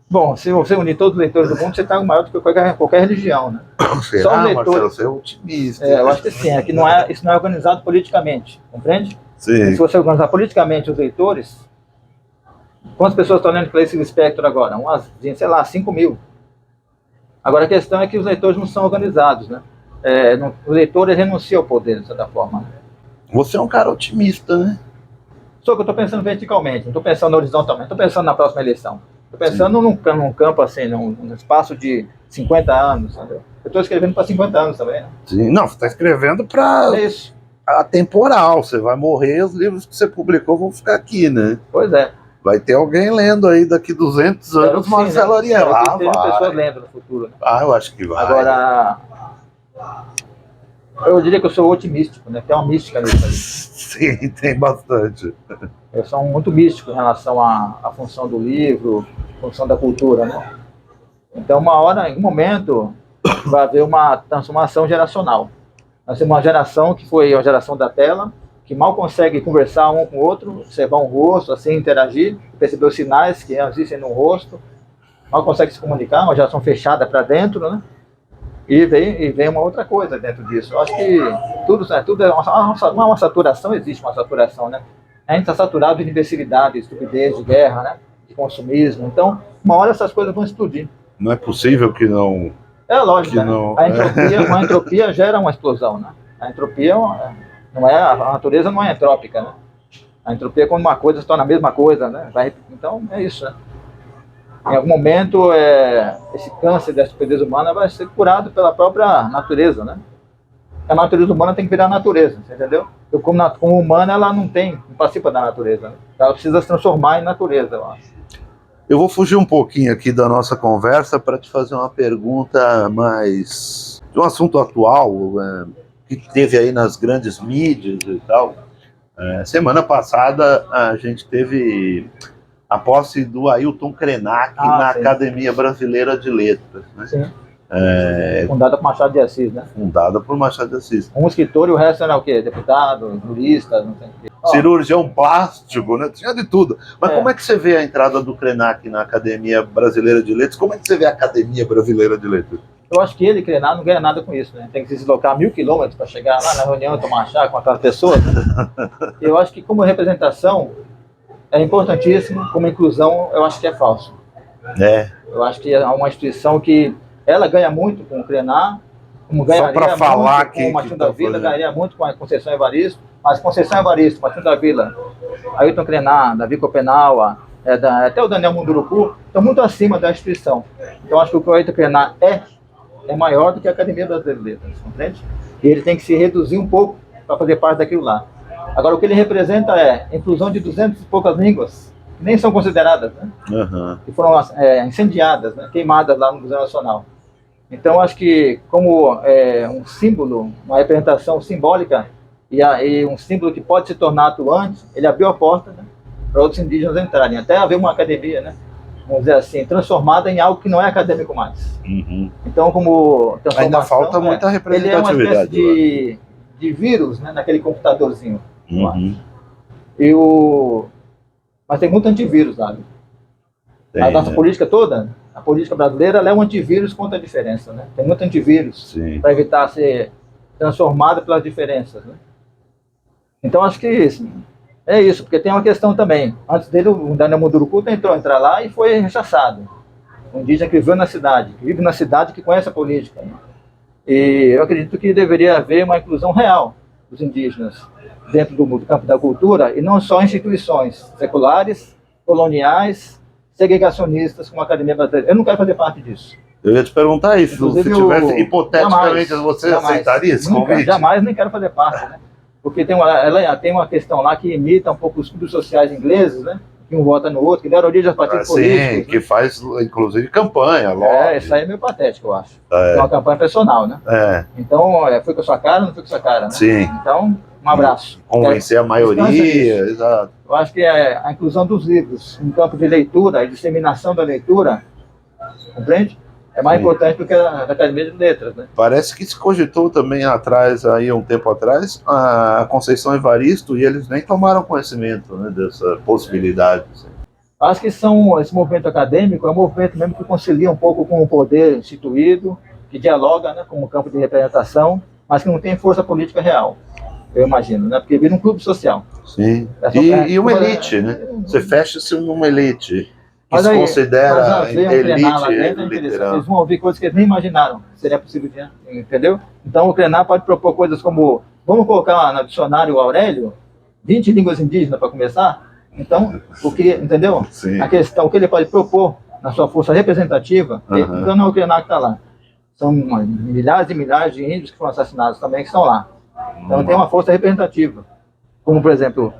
Bom, se você unir todos os leitores do mundo, você está maior do que qualquer religião, né? Será, só leitores... Marcelo, você é otimista. Eu acho que sim, é que isso não é organizado politicamente, compreende? Sim. Se você organizar politicamente os leitores, quantas pessoas estão lendo Clarice Lispector agora? Sei lá, 5 mil. Agora a questão é que os leitores não são organizados, né? O leitor renuncia ao poder, de certa forma. Você é um cara otimista, né? Só que eu estou pensando verticalmente, não estou pensando horizontalmente, estou pensando na próxima eleição. Estou pensando num campo assim, num espaço de 50 anos, entendeu? Eu estou escrevendo para 50 anos também, né? Sim, não, você está escrevendo para atemporal, você vai morrer, os livros que você publicou vão ficar aqui, né? Pois é. Vai ter alguém lendo aí daqui 200 anos, Marcelo Ariel. Tem pessoas lendo no futuro, né? Eu acho que vai. Agora, eu diria que eu sou otimístico, né? Tem uma mística nisso aí. Sim, tem bastante. Eu sou muito místico em relação à função do livro, função da cultura, né? Então, em um momento, vai haver uma transformação geracional. Nós temos uma geração que foi a geração da tela, que mal consegue conversar um com o outro, observar um rosto, assim, interagir, perceber os sinais que existem no rosto, mal consegue se comunicar, uma geração fechada para dentro, né? E vem uma outra coisa dentro disso. Eu acho que tudo é uma saturação, existe uma saturação, né? A gente está saturado de imbecilidade, de estupidez, de guerra, né? De consumismo. Então, uma hora essas coisas vão explodir. Não é possível que não... É lógico, né? A entropia gera uma explosão, né? A entropia a natureza não é entrópica, né? A entropia é quando uma coisa se torna a mesma coisa, né? Então, é isso, né? Em algum momento, esse câncer da estupidez humana vai ser curado pela própria natureza, né? A natureza humana tem que virar natureza, você entendeu? Como humana, ela não participa da natureza, né? Ela precisa se transformar em natureza, eu acho. Eu vou fugir um pouquinho aqui da nossa conversa para te fazer uma pergunta mais de um assunto atual, que teve aí nas grandes mídias e tal. Semana passada, a gente teve a posse do Ailton Krenak na Academia Brasileira de Letras, né? Sim. Fundada por Machado de Assis, né? Fundada por Machado de Assis. Um escritor e o resto era o quê? Deputado, jurista, não sei o quê. Cirurgião plástico, né? Tinha de tudo. Mas como é que você vê a entrada do Krenak na Academia Brasileira de Letras? Como é que você vê a Academia Brasileira de Letras? Eu acho que ele, Krenak, não ganha nada com isso, né? Tem que se deslocar 1000 quilômetros para chegar lá na reunião e tomar chá com aquelas pessoas. Eu acho que como representação é importantíssimo, como inclusão eu acho que é falso. Eu acho que é uma instituição que ela ganha muito com o Krenak, como ganharia para falar muito que com o Martinho da tá Vila, fazendo. ganharia muito com a Conceição Evaristo, mas Conceição Evaristo, Martinho da Vila, Ailton Krenar, Davi Copenaua, até o Daniel Munduruku, estão muito acima da instituição. Então acho que o que o Ailton Krenar é maior do que a Academia Brasileira de Letras, compreende? E ele tem que se reduzir um pouco para fazer parte daquilo lá. Agora, o que ele representa é a inclusão de 200 e poucas línguas, que nem são consideradas, né? Que foram incendiadas, né? Queimadas lá no Museu Nacional. Então, acho que como um símbolo, uma representação simbólica e um símbolo que pode se tornar atuante, ele abriu a porta, né, para outros indígenas entrarem. Até haver uma academia, né, vamos dizer assim, transformada em algo que não é acadêmico mais. Então, como ainda falta muita representatividade. Ele é uma espécie de vírus, né, naquele computadorzinho. Mas tem muito antivírus lá. A nossa política toda, a política brasileira, ela é um antivírus contra a diferença, né? Tem muito antivírus para evitar ser transformada pelas diferenças, né? Então acho que é isso, porque tem uma questão também. Antes dele, o Daniel Munduruku tentou entrar lá e foi rechaçado. Um indígena que vive na cidade, que conhece a política, né? E eu acredito que deveria haver uma inclusão real dos indígenas dentro do campo da cultura, e não só instituições seculares, coloniais, segregacionistas, como a Academia Brasileira. Eu não quero fazer parte disso. Eu ia te perguntar isso. Inclusive, se tivesse, hipoteticamente, você aceitaria esse convite? Jamais, nem quero fazer parte, né? Porque ela tem uma questão lá que imita um pouco os clubes sociais ingleses, né? Que um vota no outro, que deram origem aos partidos políticos. Sim, que faz, inclusive, campanha. Logo. Isso aí é meio patético, eu acho. É uma campanha personal, né? Então, foi com a sua cara ou não foi com a sua cara, né? Sim. Então, um abraço. Convencer a maioria, exato. Eu acho que a inclusão dos livros em campo de leitura, a disseminação da leitura, compreende? É mais importante do que a Academia de Letras, né? Parece que se cogitou também um tempo atrás, a Conceição Evaristo, e eles nem tomaram conhecimento, né, dessa possibilidade. Acho que esse movimento acadêmico é um movimento mesmo que concilia um pouco com o poder instituído, que dialoga, né, com o campo de representação, mas que não tem força política real, eu imagino, né? Porque vira um clube social. Sim. E uma elite, né? Você fecha-se numa elite. Que se considera elite literal. Eles vão ouvir coisas que eles nem imaginaram que seria possível, entendeu? Então o Krenar pode propor coisas como, vamos colocar no dicionário Aurélio 20 línguas indígenas para começar. Então, entendeu? Sim. A questão, o que ele pode propor na sua força representativa, então não é o Krenar que está lá. São milhares e milhares de índios que foram assassinados também que estão lá. Então tem uma força representativa. Como, por exemplo,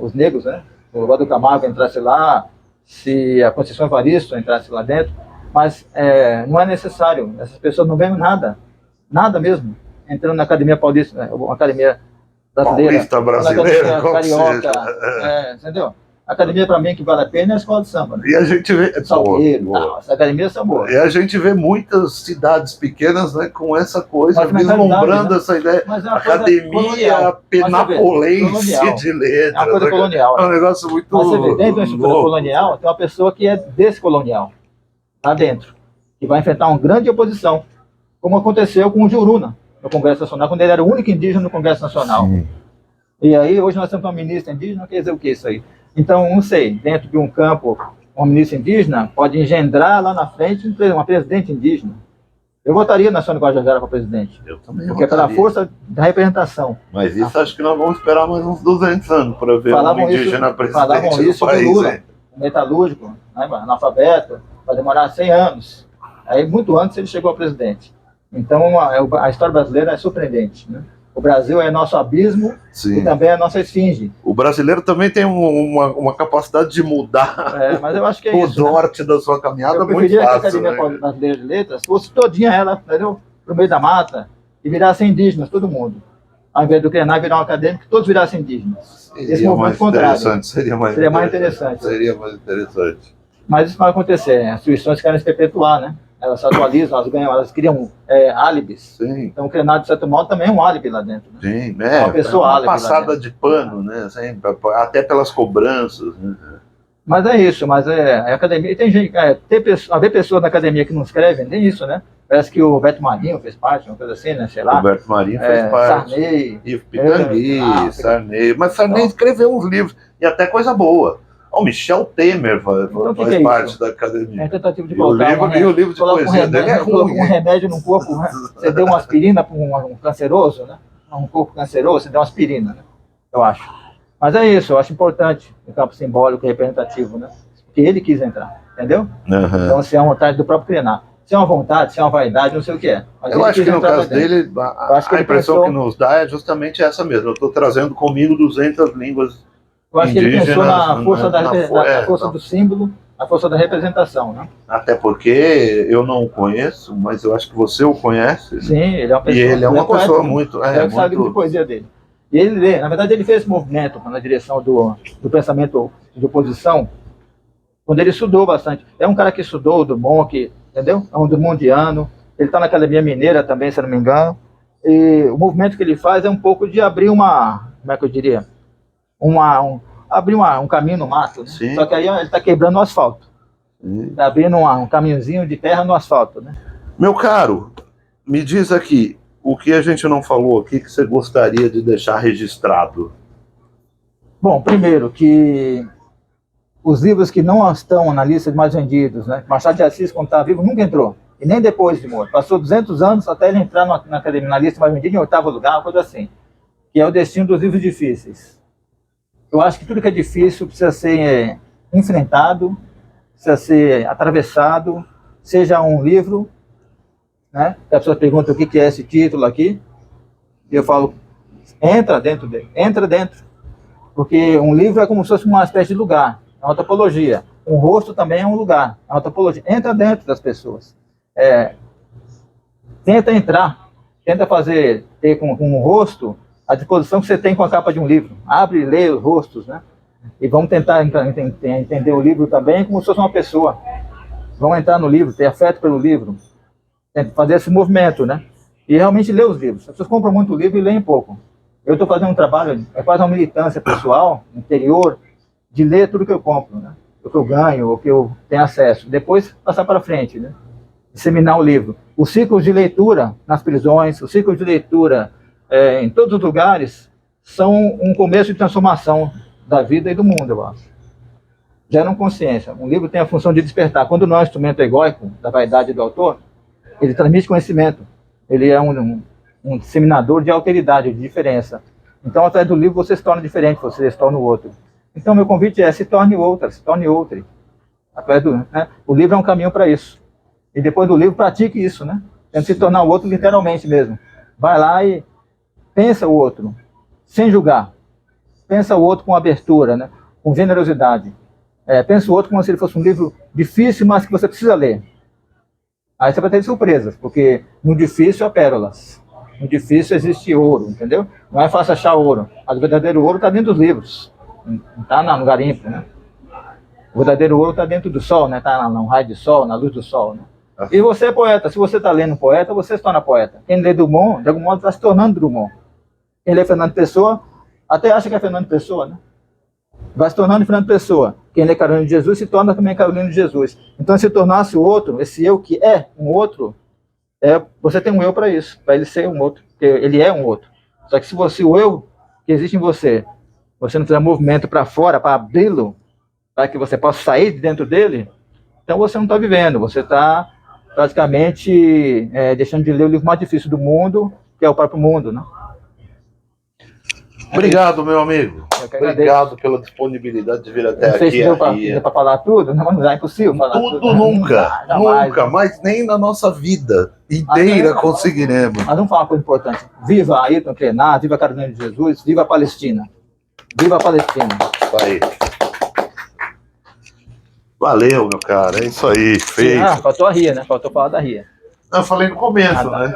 os negros, né? O Valdo Camargo entrasse lá, se a Conceição Evaristo entrasse lá dentro, mas não é necessário, essas pessoas não ganham nada mesmo, entrando na Academia Paulista, uma Academia Brasileira, brasileira, carioca, entendeu? A academia, para mim, que vale a pena é a escola de samba, né? E a gente vê... Essa academia são boas. E a gente vê muitas cidades pequenas, né, com essa coisa, vislumbrando, né, essa ideia. Academia penapolense de letras. É uma coisa colonial. É um negócio muito Mas você vê, dentro da estrutura colonial, tem uma pessoa que é desse colonial, lá dentro, que vai enfrentar uma grande oposição, como aconteceu com o Juruna, no Congresso Nacional, quando ele era o único indígena no Congresso Nacional. Sim. E aí, hoje nós temos uma ministra indígena, quer dizer o que isso aí? Então, não sei, dentro de um campo, uma ministra indígena pode engendrar lá na frente uma presidente indígena. Eu votaria na Sônia Guajajara para presidente. Eu também porque votaria. É pela força da representação. Mas isso acho que nós vamos esperar mais uns 200 anos para ver um indígena presidente falavam isso do país. Do Lula, um metalúrgico, né, analfabeto, vai demorar 100 anos. Aí, muito antes, ele chegou a presidente. Então, a história brasileira é surpreendente, né? O Brasil é nosso abismo. Sim. E também é a nossa esfinge. O brasileiro também tem uma capacidade de mudar mas eu acho que o norte da sua caminhada muito fácil. Eu preferia que a Academia Brasileira de Letras fosse todinha ela, entendeu? Pro meio da mata e virassem indígenas, todo mundo. Ao invés do Krenar virar um acadêmico, que todos virassem indígenas. Esse movimento contrário. Seria mais interessante. Seria mais interessante. Mas isso vai acontecer. As instituições querem se perpetuar, né? Elas se atualizam, elas criam álibis. Sim. Então o Krenar, de certo modo, também é um álibi lá dentro. Né? Sim, uma pessoa álibi passada de pano, né? Assim, até pelas cobranças. Né? Mas é isso, a academia tem gente, haver pessoas na academia que não escrevem, tem isso, né? Parece que o Beto Marinho fez parte, uma coisa assim, né? Sei lá. O Beto Marinho fez parte. Sarney. Ivo Pitangui, Sarney. Mas Sarney escreveu uns livros, e até coisa boa. O Michel Temer Então, faz parte da academia. É tentativa de E o livro de poesia dele é ruim. Um remédio no corpo, né? Você deu uma aspirina para um canceroso, né? Um corpo canceroso, você deu uma aspirina, né? Eu acho. Mas é isso, eu acho importante o campo simbólico e representativo, né? Porque ele quis entrar, entendeu? Uhum. Então, se é uma vontade do próprio Krenar. Se é uma vontade, se é uma vaidade, não sei o que é. Mas eu acho que no caso dele, a impressão que nos dá é justamente essa mesmo. Eu estou trazendo comigo 200 línguas. Eu acho que ele pensou na força, força do símbolo, a força da representação, né? Até porque eu não o conheço, mas eu acho que você o conhece. Sim, ele é uma pessoa. E ele é uma pessoa muito. É sabe de poesia dele. E ele, na verdade, ele fez esse movimento na direção do pensamento de oposição, quando ele estudou bastante. É um cara que estudou o Drummond, que, entendeu? É um Drummondiano. Ele está na Academia Mineira também, se eu não me engano. E o movimento que ele faz é um pouco de abrir uma, como é que eu diria? Abrir um caminho no mato, né? Só que aí ele está quebrando o asfalto. Está abrindo um caminhozinho de terra no asfalto, né? Meu caro, me diz aqui, o que a gente não falou aqui que você gostaria de deixar registrado? Bom, primeiro que os livros que não estão na lista de mais vendidos, né? Machado de Assis, quando estava vivo, nunca entrou. E nem depois de morto. Passou 200 anos até ele entrar na academia, na lista mais vendida, em 8º lugar, uma coisa assim. Que é o destino dos livros difíceis. Eu acho que tudo que é difícil precisa ser enfrentado, precisa ser atravessado, seja um livro, né? A pessoa pergunta o que é esse título aqui, e eu falo, entra dentro dele, entra dentro. Porque um livro é como se fosse uma espécie de lugar, é uma topologia. Um rosto também é um lugar, é uma topologia. Entra dentro das pessoas. Tenta entrar, tenta ter com um rosto a disposição que você tem com a capa de um livro. Abre e lê os rostos, né? E vamos tentar entender o livro também como se fosse uma pessoa. Vamos entrar no livro, ter afeto pelo livro, fazer esse movimento, né? E realmente ler os livros. As pessoas compram muito livro e leem pouco. Eu estou fazendo um trabalho, é quase uma militância pessoal, interior, de ler tudo que eu compro, né? O que eu ganho, o que eu tenho acesso. Depois passar para frente, né? Disseminar o livro. Os ciclos de leitura nas prisões, os ciclos de leitura em todos os lugares, são um começo de transformação da vida e do mundo, eu acho. Geram consciência. Um livro tem a função de despertar. Quando não é um instrumento egóico da vaidade do autor, ele transmite conhecimento. Ele é um disseminador de alteridade, de diferença. Então, através do livro, você se torna diferente, você se torna o outro. Então, meu convite é: se torne outra, se torne outra. Através né? O livro é um caminho para isso. E depois do livro, pratique isso, né? Tente se tornar o outro literalmente mesmo. Vai lá e pensa o outro, sem julgar. Pensa o outro com abertura, né? Com generosidade. Pensa o outro como se ele fosse um livro difícil, mas que você precisa ler. Aí você vai ter surpresas, porque no difícil há pérolas. No difícil existe ouro, entendeu? Não é fácil achar ouro. Mas o verdadeiro ouro está dentro dos livros. Não está no garimpo, né? O verdadeiro ouro está dentro do sol, né? Está no raio de sol, na luz do sol, né? E você é poeta. Se você está lendo um poeta, você se torna poeta. Quem lê Drummond, de algum modo, está se tornando Drummond. Quem lê Fernando Pessoa, até acha que é Fernando Pessoa, né? Vai se tornando Fernando Pessoa. Quem lê Carolina de Jesus se torna também Carolina de Jesus. Então, se tornasse o outro, esse eu que é um outro, você tem um eu para isso, para ele ser um outro, porque ele é um outro. Só que se você, o eu que existe em você, você não fizer movimento para fora, para abri-lo, para que você possa sair de dentro dele, então você não está vivendo, você está praticamente deixando de ler o livro mais difícil do mundo, que é o próprio mundo, né? Obrigado, meu amigo. Obrigado pela disponibilidade de vir até aqui. Não sei se deu para falar tudo, não é impossível falar tudo. Tudo nunca, nunca, mas nem na nossa vida inteira conseguiremos. Mas vamos falar uma coisa importante. Viva Ayrton Krenar, viva Carolina de Jesus, viva a Palestina. Viva a Palestina. Isso aí. Valeu, meu cara, é isso aí, feito. Faltou a Ria, né? Faltou falar da Ria. Eu falei no começo, né?